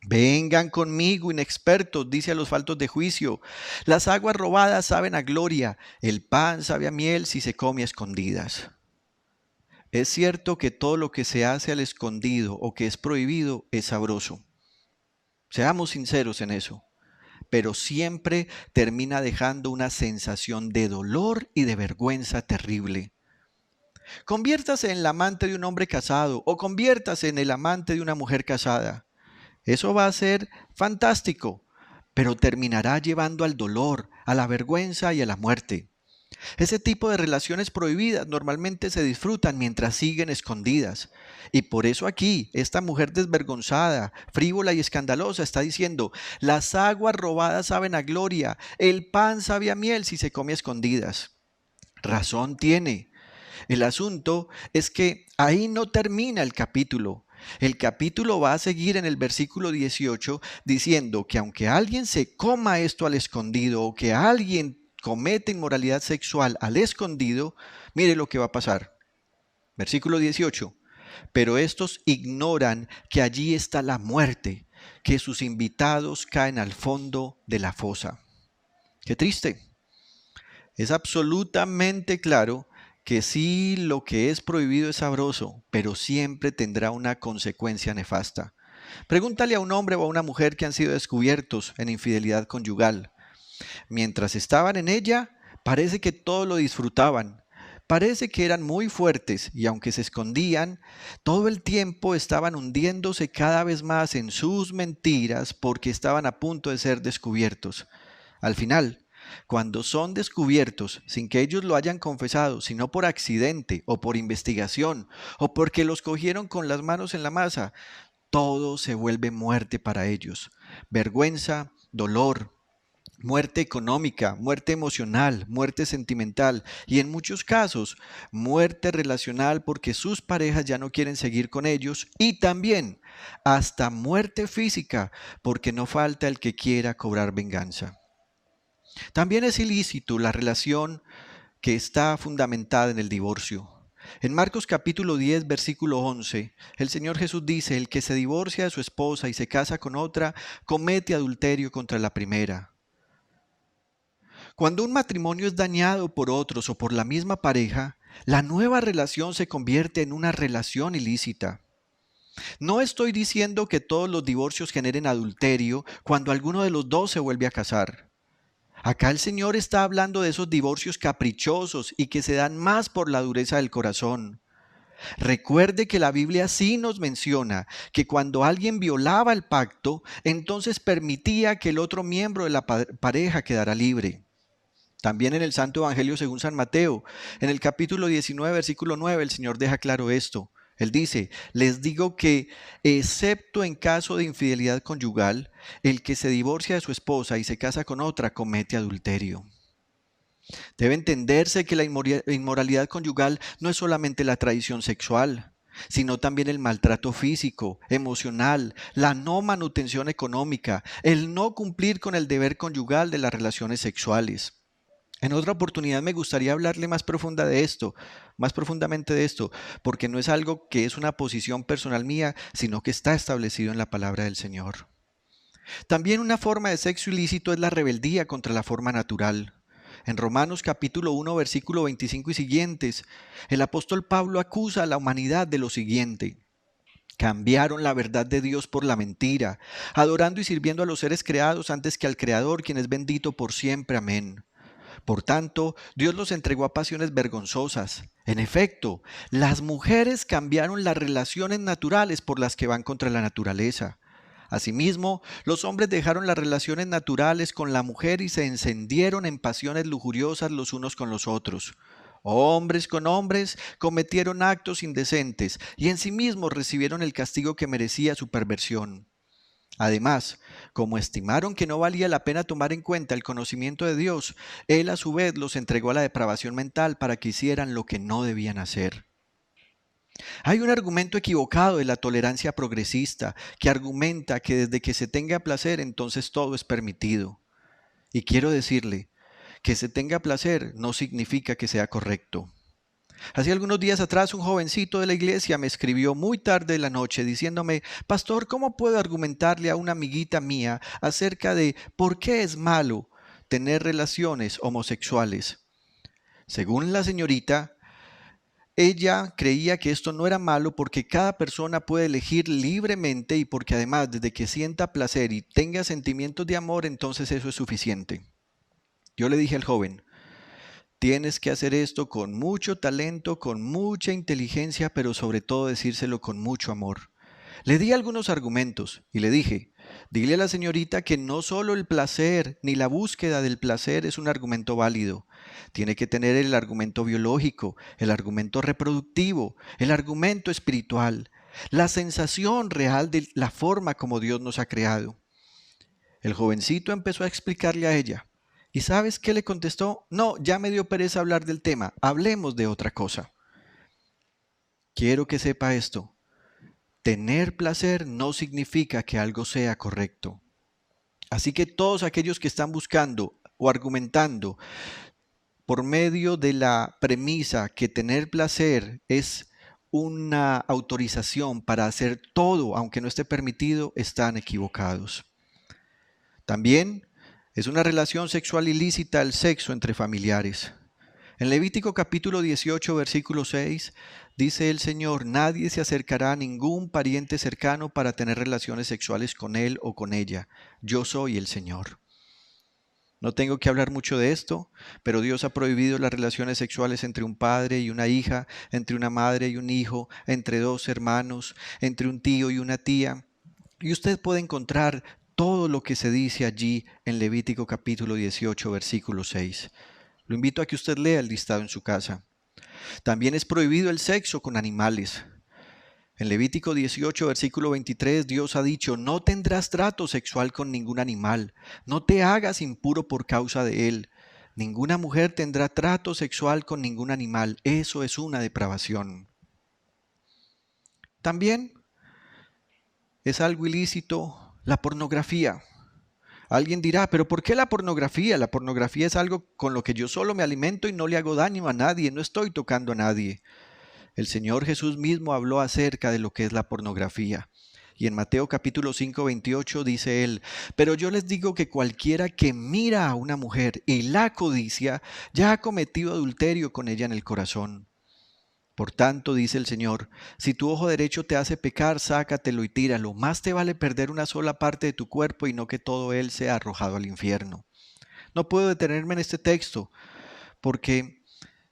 Vengan conmigo, inexpertos, dice a los faltos de juicio. Las aguas robadas saben a gloria, el pan sabe a miel si se come a escondidas. Es cierto que todo lo que se hace al escondido o que es prohibido es sabroso. Seamos sinceros en eso. Pero siempre termina dejando una sensación de dolor y de vergüenza terrible. Conviértase en la amante de un hombre casado o conviértase en el amante de una mujer casada. Eso va a ser fantástico, pero terminará llevando al dolor, a la vergüenza y a la muerte. Ese tipo de relaciones prohibidas normalmente se disfrutan mientras siguen escondidas. Y por eso aquí, esta mujer desvergonzada, frívola y escandalosa está diciendo, las aguas robadas saben a gloria, el pan sabe a miel si se come a escondidas. Razón tiene. El asunto es que ahí no termina el capítulo. El capítulo va a seguir en el versículo 18 diciendo que aunque alguien se coma esto al escondido o que alguien comete inmoralidad sexual al escondido, mire lo que va a pasar. Versículo 18. Pero estos ignoran que allí está la muerte, que sus invitados caen al fondo de la fosa. Qué triste. Es absolutamente claro que sí, lo que es prohibido es sabroso, pero siempre tendrá una consecuencia nefasta. Pregúntale a un hombre o a una mujer que han sido descubiertos en infidelidad conyugal. Mientras estaban en ella, parece que todo lo disfrutaban. Parece que eran muy fuertes y aunque se escondían, todo el tiempo estaban hundiéndose cada vez más en sus mentiras porque estaban a punto de ser descubiertos. Al final, cuando son descubiertos sin que ellos lo hayan confesado, sino por accidente o por investigación o porque los cogieron con las manos en la masa, todo se vuelve muerte para ellos. Vergüenza, dolor, muerte económica, muerte emocional, muerte sentimental y en muchos casos muerte relacional porque sus parejas ya no quieren seguir con ellos y también hasta muerte física porque no falta el que quiera cobrar venganza. También es ilícito la relación que está fundamentada en el divorcio. En Marcos capítulo 10, versículo 11, el Señor Jesús dice, el que se divorcia de su esposa y se casa con otra, comete adulterio contra la primera. Cuando un matrimonio es dañado por otros o por la misma pareja, la nueva relación se convierte en una relación ilícita. No estoy diciendo que todos los divorcios generen adulterio cuando alguno de los dos se vuelve a casar. Acá el Señor está hablando de esos divorcios caprichosos y que se dan más por la dureza del corazón. Recuerde que la Biblia sí nos menciona que cuando alguien violaba el pacto, entonces permitía que el otro miembro de la pareja quedara libre. También en el Santo Evangelio según San Mateo, en el capítulo 19, versículo 9, el Señor deja claro esto. Él dice, les digo que, excepto en caso de infidelidad conyugal, el que se divorcia de su esposa y se casa con otra comete adulterio. Debe entenderse que la inmoralidad conyugal no es solamente la traición sexual, sino también el maltrato físico, emocional, la no manutención económica, el no cumplir con el deber conyugal de las relaciones sexuales. En otra oportunidad me gustaría hablarle más profundamente de esto, porque no es algo que es una posición personal mía, sino que está establecido en la palabra del Señor. También una forma de sexo ilícito es la rebeldía contra la forma natural. En Romanos capítulo 1, versículo 25 y siguientes, el apóstol Pablo acusa a la humanidad de lo siguiente. Cambiaron la verdad de Dios por la mentira, adorando y sirviendo a los seres creados antes que al Creador, quien es bendito por siempre. Amén. Por tanto, Dios los entregó a pasiones vergonzosas. En efecto, las mujeres cambiaron las relaciones naturales por las que van contra la naturaleza. Asimismo, los hombres dejaron las relaciones naturales con la mujer y se encendieron en pasiones lujuriosas los unos con los otros. Hombres con hombres cometieron actos indecentes y en sí mismos recibieron el castigo que merecía su perversión. Además, como estimaron que no valía la pena tomar en cuenta el conocimiento de Dios, Él a su vez los entregó a la depravación mental para que hicieran lo que no debían hacer. Hay un argumento equivocado de la tolerancia progresista que argumenta que desde que se tenga placer entonces todo es permitido. Y quiero decirle que se tenga placer no significa que sea correcto. Hace algunos días atrás un jovencito de la iglesia me escribió muy tarde de la noche diciéndome, pastor, ¿cómo puedo argumentarle a una amiguita mía acerca de por qué es malo tener relaciones homosexuales? Según la señorita, ella creía que esto no era malo porque cada persona puede elegir libremente y porque además desde que sienta placer y tenga sentimientos de amor, entonces eso es suficiente. Yo le dije al joven, tienes que hacer esto con mucho talento, con mucha inteligencia, pero sobre todo decírselo con mucho amor. Le di algunos argumentos y le dije, dile a la señorita que no solo el placer ni la búsqueda del placer es un argumento válido. Tiene que tener el argumento biológico, el argumento reproductivo, el argumento espiritual, la sensación real de la forma como Dios nos ha creado. El jovencito empezó a explicarle a ella. ¿Y sabes qué le contestó? No, ya me dio pereza hablar del tema, hablemos de otra cosa. Quiero que sepa esto. Tener placer no significa que algo sea correcto. Así que todos aquellos que están buscando o argumentando por medio de la premisa que tener placer es una autorización para hacer todo, aunque no esté permitido, están equivocados. También es una relación sexual ilícita el sexo entre familiares. En Levítico capítulo 18, versículo 6, dice el Señor, nadie se acercará a ningún pariente cercano para tener relaciones sexuales con él o con ella. Yo soy el Señor. No tengo que hablar mucho de esto, pero Dios ha prohibido las relaciones sexuales entre un padre y una hija, entre una madre y un hijo, entre dos hermanos, entre un tío y una tía. Y usted puede encontrar todo lo que se dice allí en Levítico capítulo 18, versículo 6. Lo invito a que usted lea el listado en su casa. También es prohibido el sexo con animales. En Levítico 18, versículo 23, Dios ha dicho, no tendrás trato sexual con ningún animal, no te hagas impuro por causa de él. Ninguna mujer tendrá trato sexual con ningún animal, eso es una depravación. También es algo ilícito la pornografía. Alguien dirá, pero ¿por qué la pornografía? La pornografía es algo con lo que yo solo me alimento y no le hago daño a nadie, no estoy tocando a nadie. El Señor Jesús mismo habló acerca de lo que es la pornografía. Y en Mateo capítulo 5, 28 dice él, pero yo les digo que cualquiera que mira a una mujer y la codicia, ya ha cometido adulterio con ella en el corazón. Por tanto, dice el Señor, si tu ojo derecho te hace pecar, sácatelo y tíralo. Más te vale perder una sola parte de tu cuerpo y no que todo él sea arrojado al infierno. No puedo detenerme en este texto porque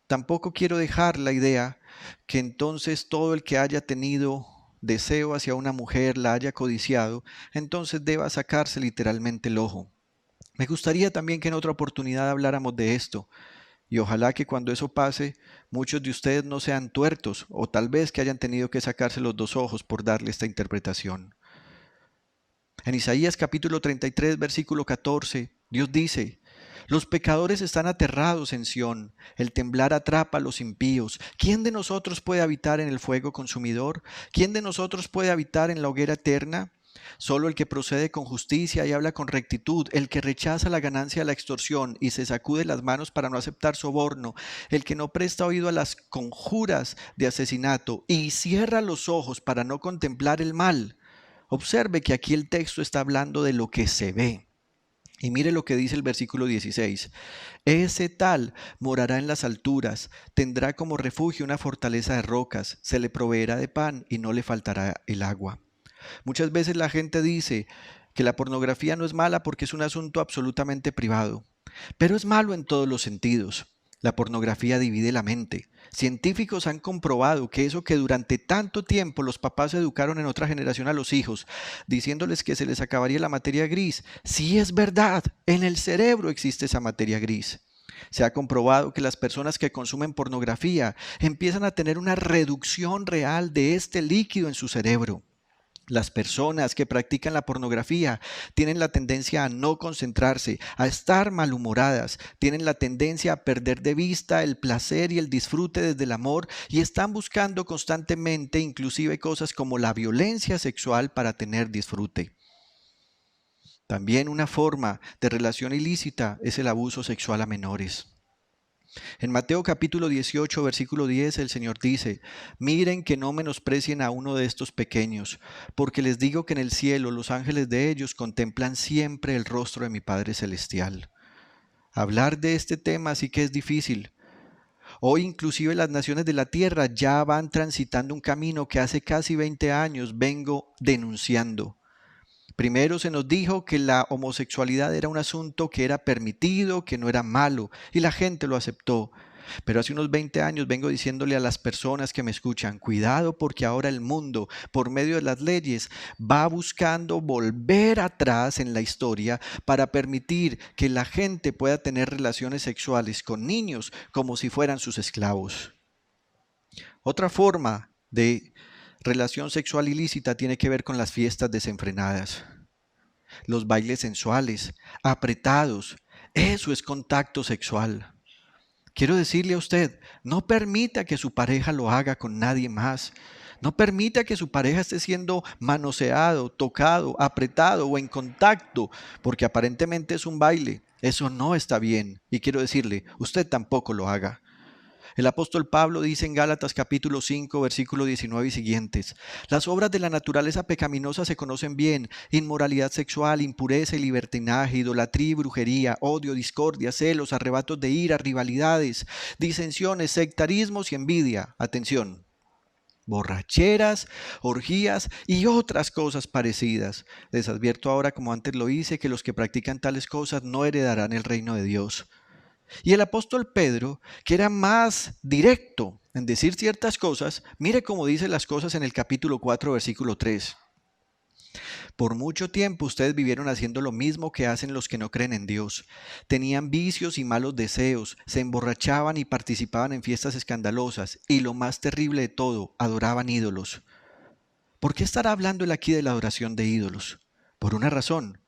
tampoco quiero dejar la idea que entonces todo el que haya tenido deseo hacia una mujer, la haya codiciado, entonces deba sacarse literalmente el ojo. Me gustaría también que en otra oportunidad habláramos de esto. Y ojalá que cuando eso pase, muchos de ustedes no sean tuertos o tal vez que hayan tenido que sacarse los dos ojos por darle esta interpretación. En Isaías capítulo 33, versículo 14, Dios dice, los pecadores están aterrados en Sión, el temblar atrapa a los impíos. ¿Quién de nosotros puede habitar en el fuego consumidor? ¿Quién de nosotros puede habitar en la hoguera eterna? Solo el que procede con justicia y habla con rectitud, el que rechaza la ganancia de la extorsión y se sacude las manos para no aceptar soborno, el que no presta oído a las conjuras de asesinato y cierra los ojos para no contemplar el mal. Observe que aquí el texto está hablando de lo que se ve. Y mire lo que dice el versículo 16. Ese tal morará en las alturas, tendrá como refugio una fortaleza de rocas, se le proveerá de pan y no le faltará el agua. Muchas veces la gente dice que la pornografía no es mala porque es un asunto absolutamente privado, pero es malo en todos los sentidos. La pornografía divide la mente. Científicos han comprobado que eso que durante tanto tiempo los papás educaron en otra generación a los hijos, diciéndoles que se les acabaría la materia gris, sí es verdad, en el cerebro existe esa materia gris. Se ha comprobado que las personas que consumen pornografía empiezan a tener una reducción real de este líquido en su cerebro. Las personas que practican la pornografía tienen la tendencia a no concentrarse, a estar malhumoradas, tienen la tendencia a perder de vista el placer y el disfrute desde el amor y están buscando constantemente inclusive cosas como la violencia sexual para tener disfrute. También una forma de relación ilícita es el abuso sexual a menores. En Mateo capítulo 18, versículo 10, el Señor dice, miren que no menosprecien a uno de estos pequeños, porque les digo que en el cielo los ángeles de ellos contemplan siempre el rostro de mi Padre Celestial. Hablar de este tema sí que es difícil. Hoy inclusive las naciones de la tierra ya van transitando un camino que hace casi 20 años vengo denunciando. Primero se nos dijo que la homosexualidad era un asunto que era permitido, que no era malo, y la gente lo aceptó. Pero hace unos 20 años vengo diciéndole a las personas que me escuchan, cuidado porque ahora el mundo, por medio de las leyes, va buscando volver atrás en la historia para permitir que la gente pueda tener relaciones sexuales con niños como si fueran sus esclavos. Otra forma de relación sexual ilícita tiene que ver con las fiestas desenfrenadas, los bailes sensuales, apretados. Eso es contacto sexual. Quiero decirle a usted, no permita que su pareja lo haga con nadie más. No permita que su pareja esté siendo manoseado, tocado, apretado o en contacto, porque aparentemente es un baile. Eso no está bien. Y quiero decirle, usted tampoco lo haga. El apóstol Pablo dice en Gálatas capítulo 5, versículo 19 y siguientes, las obras de la naturaleza pecaminosa se conocen bien, inmoralidad sexual, impureza y libertinaje, idolatría y brujería, odio, discordia, celos, arrebatos de ira, rivalidades, disensiones, sectarismos y envidia. Atención, borracheras, orgías y otras cosas parecidas. Les advierto ahora, como antes lo hice, que los que practican tales cosas no heredarán el reino de Dios. Y el apóstol Pedro, que era más directo en decir ciertas cosas, mire cómo dice las cosas en el capítulo 4, versículo 3. Por mucho tiempo ustedes vivieron haciendo lo mismo que hacen los que no creen en Dios. Tenían vicios y malos deseos, se emborrachaban y participaban en fiestas escandalosas, y lo más terrible de todo, adoraban ídolos. ¿Por qué estará hablando él aquí de la adoración de ídolos? Por una razón.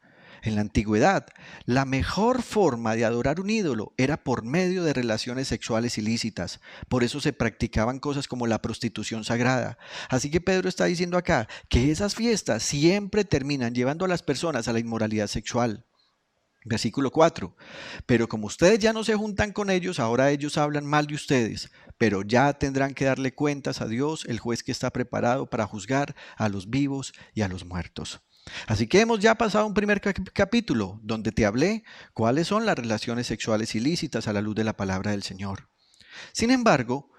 En la antigüedad, la mejor forma de adorar un ídolo era por medio de relaciones sexuales ilícitas. Por eso se practicaban cosas como la prostitución sagrada. Así que Pedro está diciendo acá que esas fiestas siempre terminan llevando a las personas a la inmoralidad sexual. Versículo 4. Pero como ustedes ya no se juntan con ellos, ahora ellos hablan mal de ustedes. Pero ya tendrán que darle cuentas a Dios, el juez que está preparado para juzgar a los vivos y a los muertos. Así que hemos ya pasado un primer capítulo donde te hablé cuáles son las relaciones sexuales ilícitas a la luz de la palabra del Señor. Sin embargo,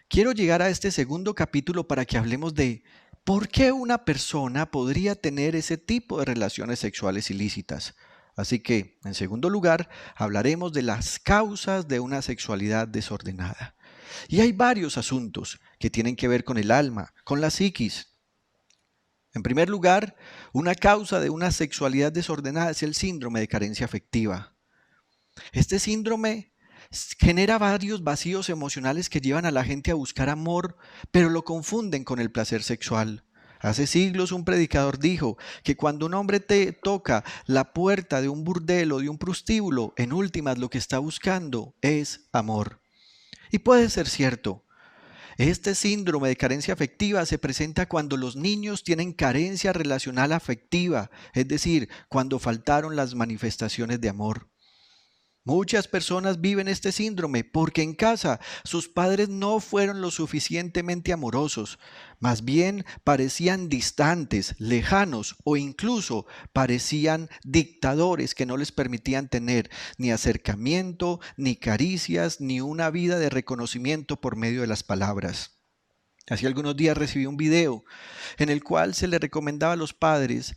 quiero llegar a este segundo capítulo para que hablemos de por qué una persona podría tener ese tipo de relaciones sexuales ilícitas. Así que, en segundo lugar, hablaremos de las causas de una sexualidad desordenada. Y hay varios asuntos que tienen que ver con el alma, con la psiquis. En primer lugar, una causa de una sexualidad desordenada es el síndrome de carencia afectiva. Este síndrome genera varios vacíos emocionales que llevan a la gente a buscar amor, pero lo confunden con el placer sexual. Hace siglos un predicador dijo que cuando un hombre te toca la puerta de un burdel o de un prostíbulo, en últimas lo que está buscando es amor. Y puede ser cierto. Este síndrome de carencia afectiva se presenta cuando los niños tienen carencia relacional afectiva, es decir, cuando faltaron las manifestaciones de amor. Muchas personas viven este síndrome porque en casa sus padres no fueron lo suficientemente amorosos, más bien parecían distantes, lejanos o incluso parecían dictadores que no les permitían tener ni acercamiento, ni caricias, ni una vida de reconocimiento por medio de las palabras. Hace algunos días recibí un video en el cual se le recomendaba a los padres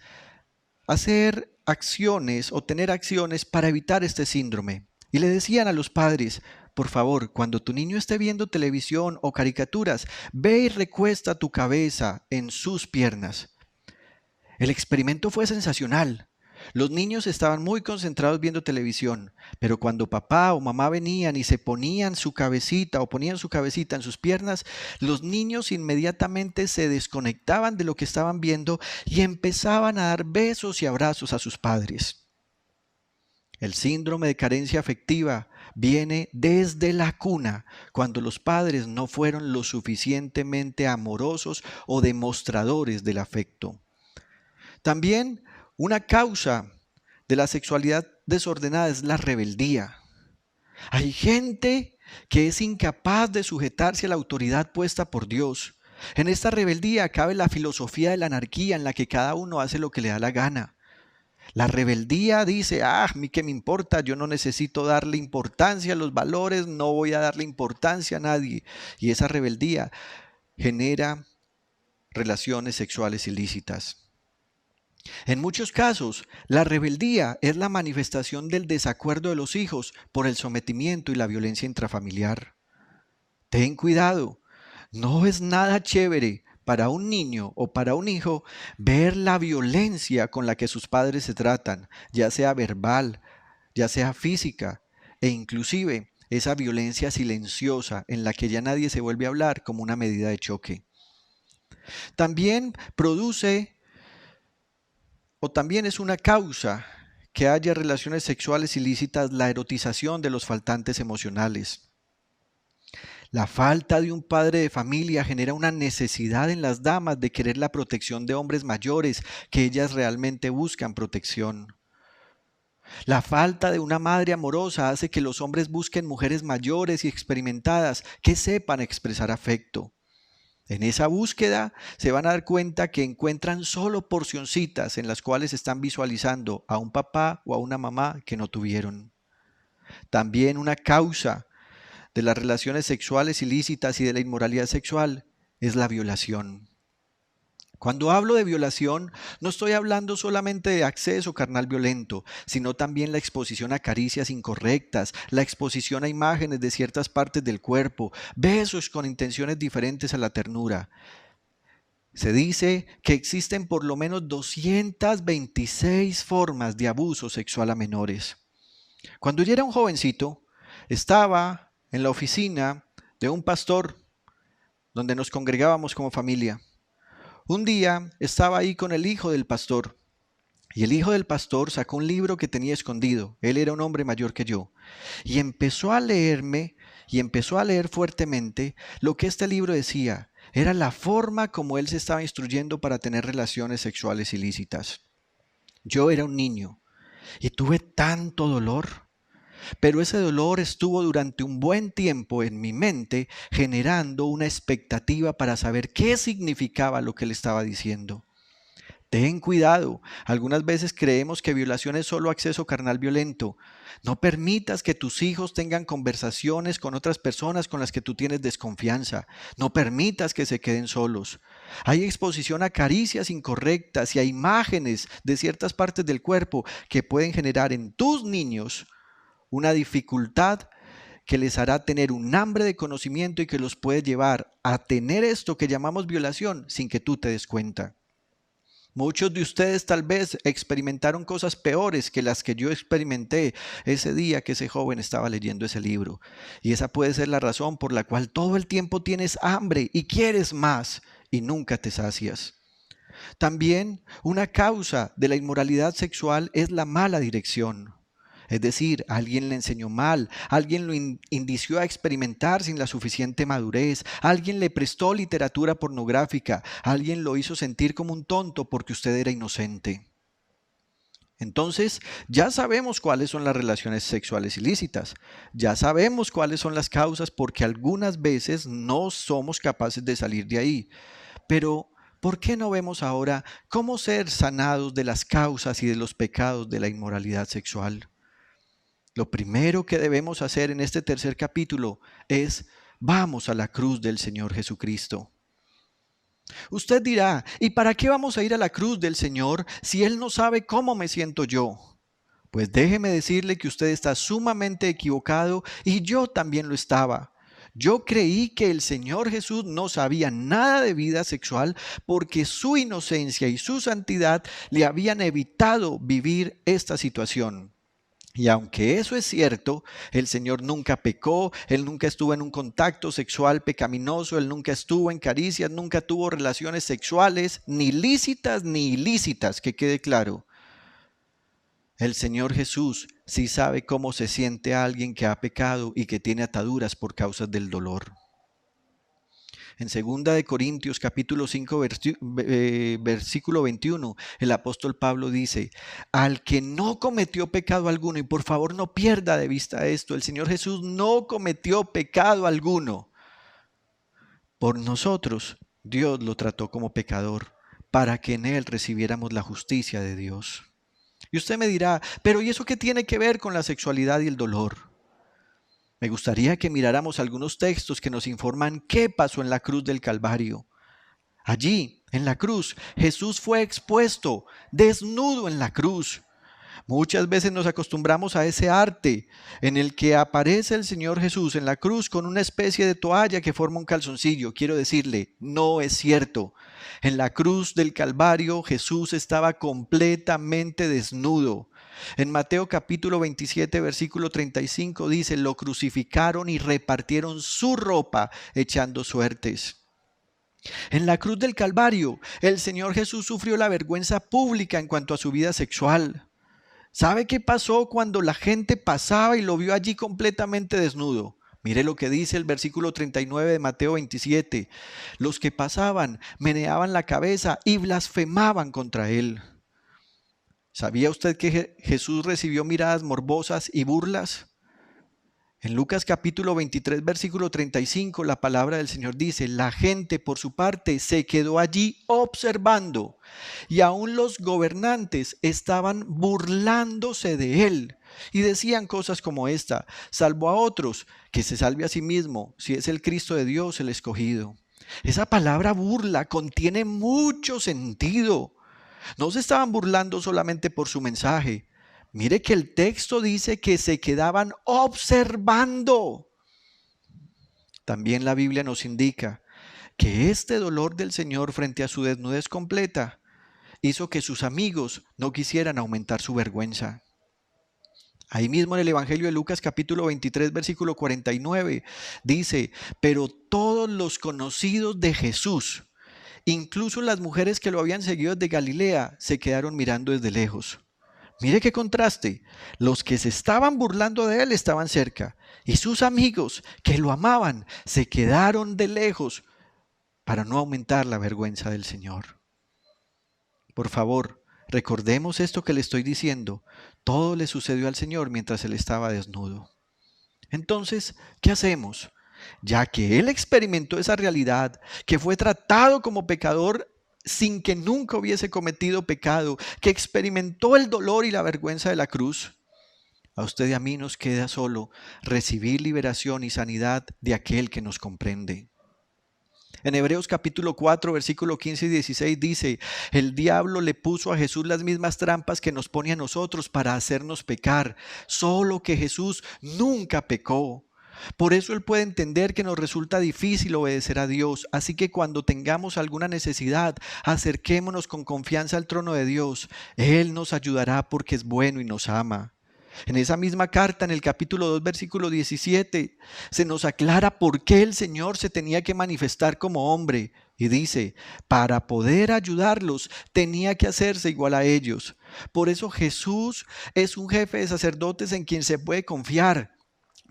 hacer acciones o tener acciones para evitar este síndrome. Y le decían a los padres, por favor, cuando tu niño esté viendo televisión o caricaturas, ve y recuesta tu cabeza en sus piernas. El experimento fue sensacional. Los niños estaban muy concentrados viendo televisión, pero cuando papá o mamá venían y se ponían su cabecita o ponían su cabecita en sus piernas, los niños inmediatamente se desconectaban de lo que estaban viendo y empezaban a dar besos y abrazos a sus padres. El síndrome de carencia afectiva viene desde la cuna, cuando los padres no fueron lo suficientemente amorosos o demostradores del afecto. También una causa de la sexualidad desordenada es la rebeldía. Hay gente que es incapaz de sujetarse a la autoridad puesta por Dios. En esta rebeldía cabe la filosofía de la anarquía en la que cada uno hace lo que le da la gana. La rebeldía dice, ¿a mí qué me importa? Yo no necesito darle importancia a los valores, no voy a darle importancia a nadie. Y esa rebeldía genera relaciones sexuales ilícitas. En muchos casos, la rebeldía es la manifestación del desacuerdo de los hijos por el sometimiento y la violencia intrafamiliar. Ten cuidado, no es nada chévere para un niño o para un hijo ver la violencia con la que sus padres se tratan, ya sea verbal, ya sea física, e inclusive esa violencia silenciosa en la que ya nadie se vuelve a hablar como una medida de choque. También es una causa que haya relaciones sexuales ilícitas la erotización de los faltantes emocionales. La falta de un padre de familia genera una necesidad en las damas de querer la protección de hombres mayores, que ellas realmente buscan protección. La falta de una madre amorosa hace que los hombres busquen mujeres mayores y experimentadas que sepan expresar afecto. En esa búsqueda se van a dar cuenta que encuentran solo porcioncitas en las cuales están visualizando a un papá o a una mamá que no tuvieron. También una causa de las relaciones sexuales ilícitas y de la inmoralidad sexual es la violación. Cuando hablo de violación, no estoy hablando solamente de acceso carnal violento, sino también la exposición a caricias incorrectas, la exposición a imágenes de ciertas partes del cuerpo, besos con intenciones diferentes a la ternura. Se dice que existen por lo menos 226 formas de abuso sexual a menores. Cuando yo era un jovencito, estaba en la oficina de un pastor donde nos congregábamos como familia. Un día estaba ahí con el hijo del pastor y el hijo del pastor sacó un libro que tenía escondido. Él era un hombre mayor que yo y empezó a leerme y empezó a leer fuertemente lo que este libro decía. Era la forma como él se estaba instruyendo para tener relaciones sexuales ilícitas. Yo era un niño y tuve tanto dolor. Pero ese dolor estuvo durante un buen tiempo en mi mente generando una expectativa para saber qué significaba lo que él estaba diciendo. Ten cuidado, algunas veces creemos que violación es solo acceso carnal violento. No permitas que tus hijos tengan conversaciones con otras personas con las que tú tienes desconfianza. No permitas que se queden solos. Hay exposición a caricias incorrectas y a imágenes de ciertas partes del cuerpo que pueden generar en tus niños una dificultad que les hará tener un hambre de conocimiento y que los puede llevar a tener esto que llamamos violación sin que tú te des cuenta. Muchos de ustedes tal vez experimentaron cosas peores que las que yo experimenté ese día que ese joven estaba leyendo ese libro. Y esa puede ser la razón por la cual todo el tiempo tienes hambre y quieres más y nunca te sacias. También una causa de la inmoralidad sexual es la mala dirección. Es decir, alguien le enseñó mal, alguien lo indició a experimentar sin la suficiente madurez, alguien le prestó literatura pornográfica, alguien lo hizo sentir como un tonto porque usted era inocente. Entonces, ya sabemos cuáles son las relaciones sexuales ilícitas, ya sabemos cuáles son las causas porque algunas veces no somos capaces de salir de ahí. Pero, ¿por qué no vemos ahora cómo ser sanados de las causas y de los pecados de la inmoralidad sexual? Lo primero que debemos hacer en este tercer capítulo es vamos a la cruz del Señor Jesucristo. Usted dirá, ¿y para qué vamos a ir a la cruz del Señor si Él no sabe cómo me siento yo? Pues déjeme decirle que usted está sumamente equivocado y yo también lo estaba. Yo creí que el Señor Jesús no sabía nada de vida sexual porque su inocencia y su santidad le habían evitado vivir esta situación. Y aunque eso es cierto, el Señor nunca pecó, Él nunca estuvo en un contacto sexual pecaminoso, Él nunca estuvo en caricias, nunca tuvo relaciones sexuales, ni lícitas ni ilícitas, que quede claro. El Señor Jesús sí sabe cómo se siente alguien que ha pecado y que tiene ataduras por causas del dolor. En 2 Corintios capítulo 5 versículo 21, el apóstol Pablo dice, al que no cometió pecado alguno, y por favor no pierda de vista esto, el Señor Jesús no cometió pecado alguno. Por nosotros, Dios lo trató como pecador, para que en él recibiéramos la justicia de Dios. Y usted me dirá, pero ¿y eso qué tiene que ver con la sexualidad y el dolor? Me gustaría que miráramos algunos textos que nos informan qué pasó en la cruz del Calvario. Allí, en la cruz, Jesús fue expuesto, desnudo en la cruz. Muchas veces nos acostumbramos a ese arte en el que aparece el Señor Jesús en la cruz con una especie de toalla que forma un calzoncillo. Quiero decirle, no es cierto. En la cruz del Calvario, Jesús estaba completamente desnudo. En Mateo capítulo 27, versículo 35 dice, lo crucificaron y repartieron su ropa echando suertes. En la cruz del Calvario, el Señor Jesús sufrió la vergüenza pública en cuanto a su vida sexual. ¿Sabe qué pasó cuando la gente pasaba y lo vio allí completamente desnudo? Mire lo que dice el versículo 39 de Mateo 27. Los que pasaban meneaban la cabeza y blasfemaban contra él. ¿Sabía usted que Jesús recibió miradas morbosas y burlas? En Lucas capítulo 23, versículo 35, la palabra del Señor dice, la gente por su parte se quedó allí observando y aún los gobernantes estaban burlándose de él y decían cosas como esta, salvo a otros, que se salve a sí mismo, si es el Cristo de Dios el escogido. Esa palabra burla contiene mucho sentido. No se estaban burlando solamente por su mensaje. Mire que el texto dice que se quedaban observando. También la Biblia nos indica que este dolor del Señor frente a su desnudez completa hizo que sus amigos no quisieran aumentar su vergüenza. Ahí mismo en el Evangelio de Lucas capítulo 23 versículo 49 dice: pero todos los conocidos de Jesús, incluso las mujeres que lo habían seguido desde Galilea, se quedaron mirando desde lejos. Mire qué contraste. Los que se estaban burlando de él estaban cerca y sus amigos que lo amaban se quedaron de lejos para no aumentar la vergüenza del Señor. Por favor, recordemos esto que le estoy diciendo. Todo le sucedió al Señor mientras él estaba desnudo. Entonces, ¿qué hacemos? Ya que él experimentó esa realidad, que fue tratado como pecador sin que nunca hubiese cometido pecado, que experimentó el dolor y la vergüenza de la cruz, a usted y a mí nos queda solo recibir liberación y sanidad de aquel que nos comprende. En Hebreos capítulo 4, versículo 15 y 16 dice: el diablo le puso a Jesús las mismas trampas que nos pone a nosotros para hacernos pecar, solo que Jesús nunca pecó. Por eso él puede entender que nos resulta difícil obedecer a Dios. Así que cuando tengamos alguna necesidad, acerquémonos con confianza al trono de Dios. Él nos ayudará porque es bueno y nos ama. En esa misma carta, en el capítulo 2, versículo 17, se nos aclara por qué el Señor se tenía que manifestar como hombre. Y dice: para poder ayudarlos, tenía que hacerse igual a ellos. Por eso Jesús es un jefe de sacerdotes en quien se puede confiar,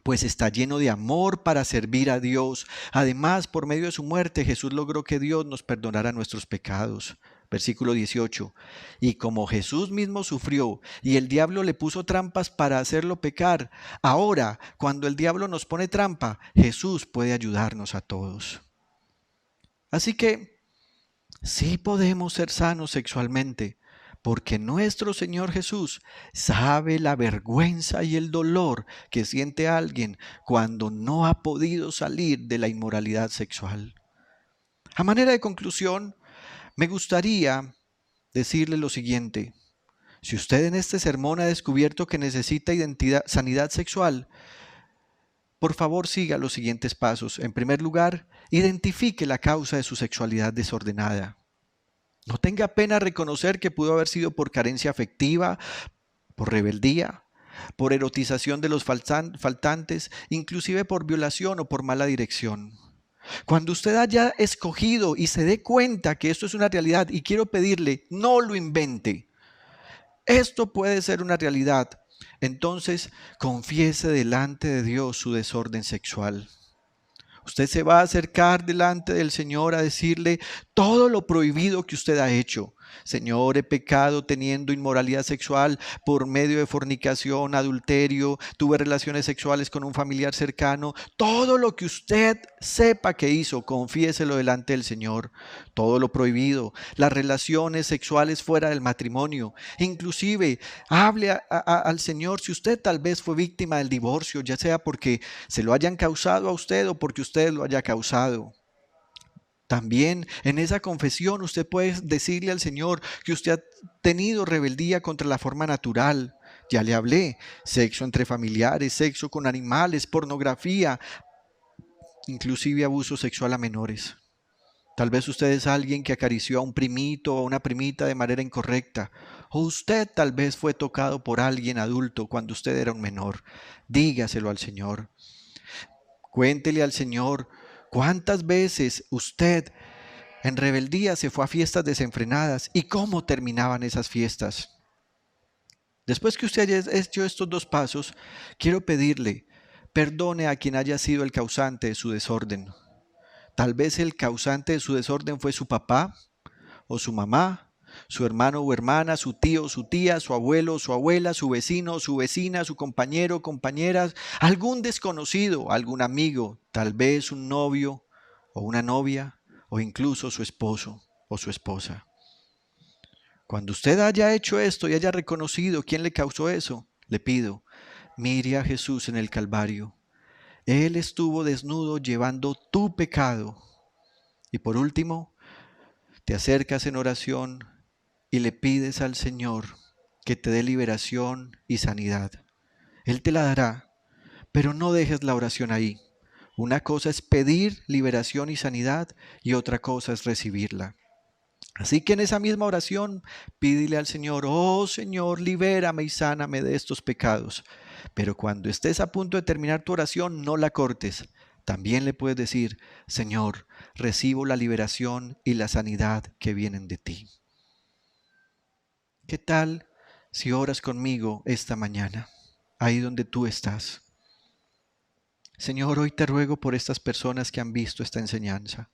pues está lleno de amor para servir a Dios. Además, por medio de su muerte, Jesús logró que Dios nos perdonara nuestros pecados. Versículo 18. Y como Jesús mismo sufrió y el diablo le puso trampas para hacerlo pecar, ahora, cuando el diablo nos pone trampa, Jesús puede ayudarnos a todos. Así que sí podemos ser sanos sexualmente, porque nuestro Señor Jesús sabe la vergüenza y el dolor que siente alguien cuando no ha podido salir de la inmoralidad sexual. A manera de conclusión, me gustaría decirle lo siguiente: si usted en este sermón ha descubierto que necesita sanidad sexual, por favor siga los siguientes pasos. En primer lugar, identifique la causa de su sexualidad desordenada. No tenga pena reconocer que pudo haber sido por carencia afectiva, por rebeldía, por erotización de los faltantes, inclusive por violación o por mala dirección. Cuando usted haya escogido y se dé cuenta que esto es una realidad, y quiero pedirle, no lo invente. Esto puede ser una realidad. Entonces, confiese delante de Dios su desorden sexual. Usted se va a acercar delante del Señor a decirle todo lo prohibido que usted ha hecho. Señor, he pecado teniendo inmoralidad sexual por medio de fornicación, adulterio, tuve relaciones sexuales con un familiar cercano. Todo lo que usted sepa que hizo, confiéselo delante del Señor. Todo lo prohibido, las relaciones sexuales fuera del matrimonio. Inclusive, hable al Señor si usted tal vez fue víctima del divorcio, ya sea porque se lo hayan causado a usted o porque usted lo haya causado. También en esa confesión usted puede decirle al Señor que usted ha tenido rebeldía contra la forma natural. Ya le hablé: sexo entre familiares, sexo con animales, pornografía, inclusive abuso sexual a menores. Tal vez usted es alguien que acarició a un primito o a una primita de manera incorrecta. O usted tal vez fue tocado por alguien adulto cuando usted era un menor. Dígaselo al Señor. Cuéntele al Señor cuántas veces usted en rebeldía se fue a fiestas desenfrenadas y cómo terminaban esas fiestas. Después que usted haya hecho estos dos pasos, quiero pedirle, perdone a quien haya sido el causante de su desorden. Tal vez el causante de su desorden fue su papá o su mamá, su hermano o hermana, su tío o su tía, su abuelo o su abuela, su vecino o su vecina, su compañero o compañera, algún desconocido, algún amigo, tal vez un novio o una novia o incluso su esposo o su esposa. Cuando usted haya hecho esto y haya reconocido quién le causó eso, le pido, mire a Jesús en el Calvario. Él estuvo desnudo llevando tu pecado. Y por último, te acercas en oración y le pides al Señor que te dé liberación y sanidad. Él te la dará, pero no dejes la oración ahí. Una cosa es pedir liberación y sanidad y otra cosa es recibirla. Así que en esa misma oración, pídele al Señor, oh Señor, libérame y sáname de estos pecados. Pero cuando estés a punto de terminar tu oración, no la cortes. También le puedes decir, Señor, recibo la liberación y la sanidad que vienen de ti. ¿Qué tal si oras conmigo esta mañana, ahí donde tú estás? Señor, hoy te ruego por estas personas que han visto esta enseñanza.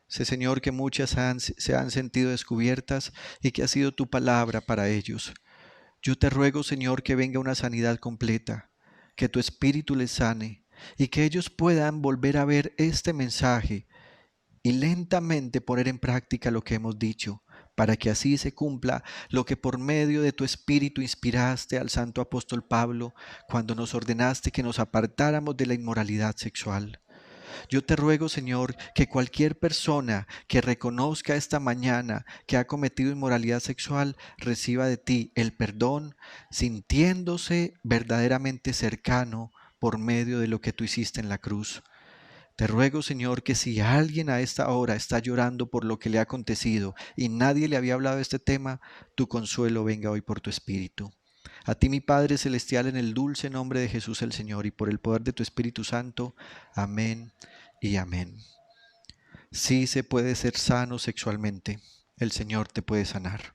Sé, Señor, que muchas se han sentido descubiertas y que ha sido tu palabra para ellos. Yo te ruego, Señor, que venga una sanidad completa, que tu Espíritu les sane y que ellos puedan volver a ver este mensaje y lentamente poner en práctica lo que hemos dicho, para que así se cumpla lo que por medio de tu Espíritu inspiraste al santo apóstol Pablo cuando nos ordenaste que nos apartáramos de la inmoralidad sexual. Yo te ruego, Señor, que cualquier persona que reconozca esta mañana que ha cometido inmoralidad sexual reciba de ti el perdón, sintiéndose verdaderamente cercano por medio de lo que tú hiciste en la cruz. Te ruego, Señor, que si alguien a esta hora está llorando por lo que le ha acontecido y nadie le había hablado de este tema, tu consuelo venga hoy por tu Espíritu. A ti, mi Padre Celestial, en el dulce nombre de Jesús el Señor y por el poder de tu Espíritu Santo. Amén y amén. Sí se puede ser sano sexualmente. El Señor te puede sanar.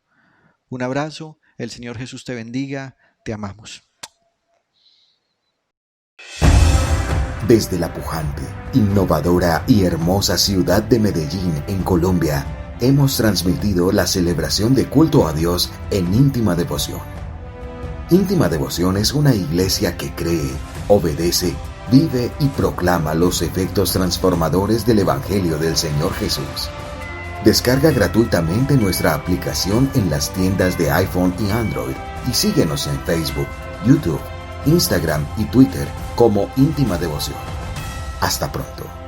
Un abrazo. El Señor Jesús te bendiga. Te amamos. Desde la pujante, innovadora y hermosa ciudad de Medellín, en Colombia, hemos transmitido la celebración de culto a Dios en íntima devoción. Íntima Devoción es una iglesia que cree, obedece, vive y proclama los efectos transformadores del Evangelio del Señor Jesús. Descarga gratuitamente nuestra aplicación en las tiendas de iPhone y Android y síguenos en Facebook, YouTube, Instagram y Twitter como Íntima Devoción. Hasta pronto.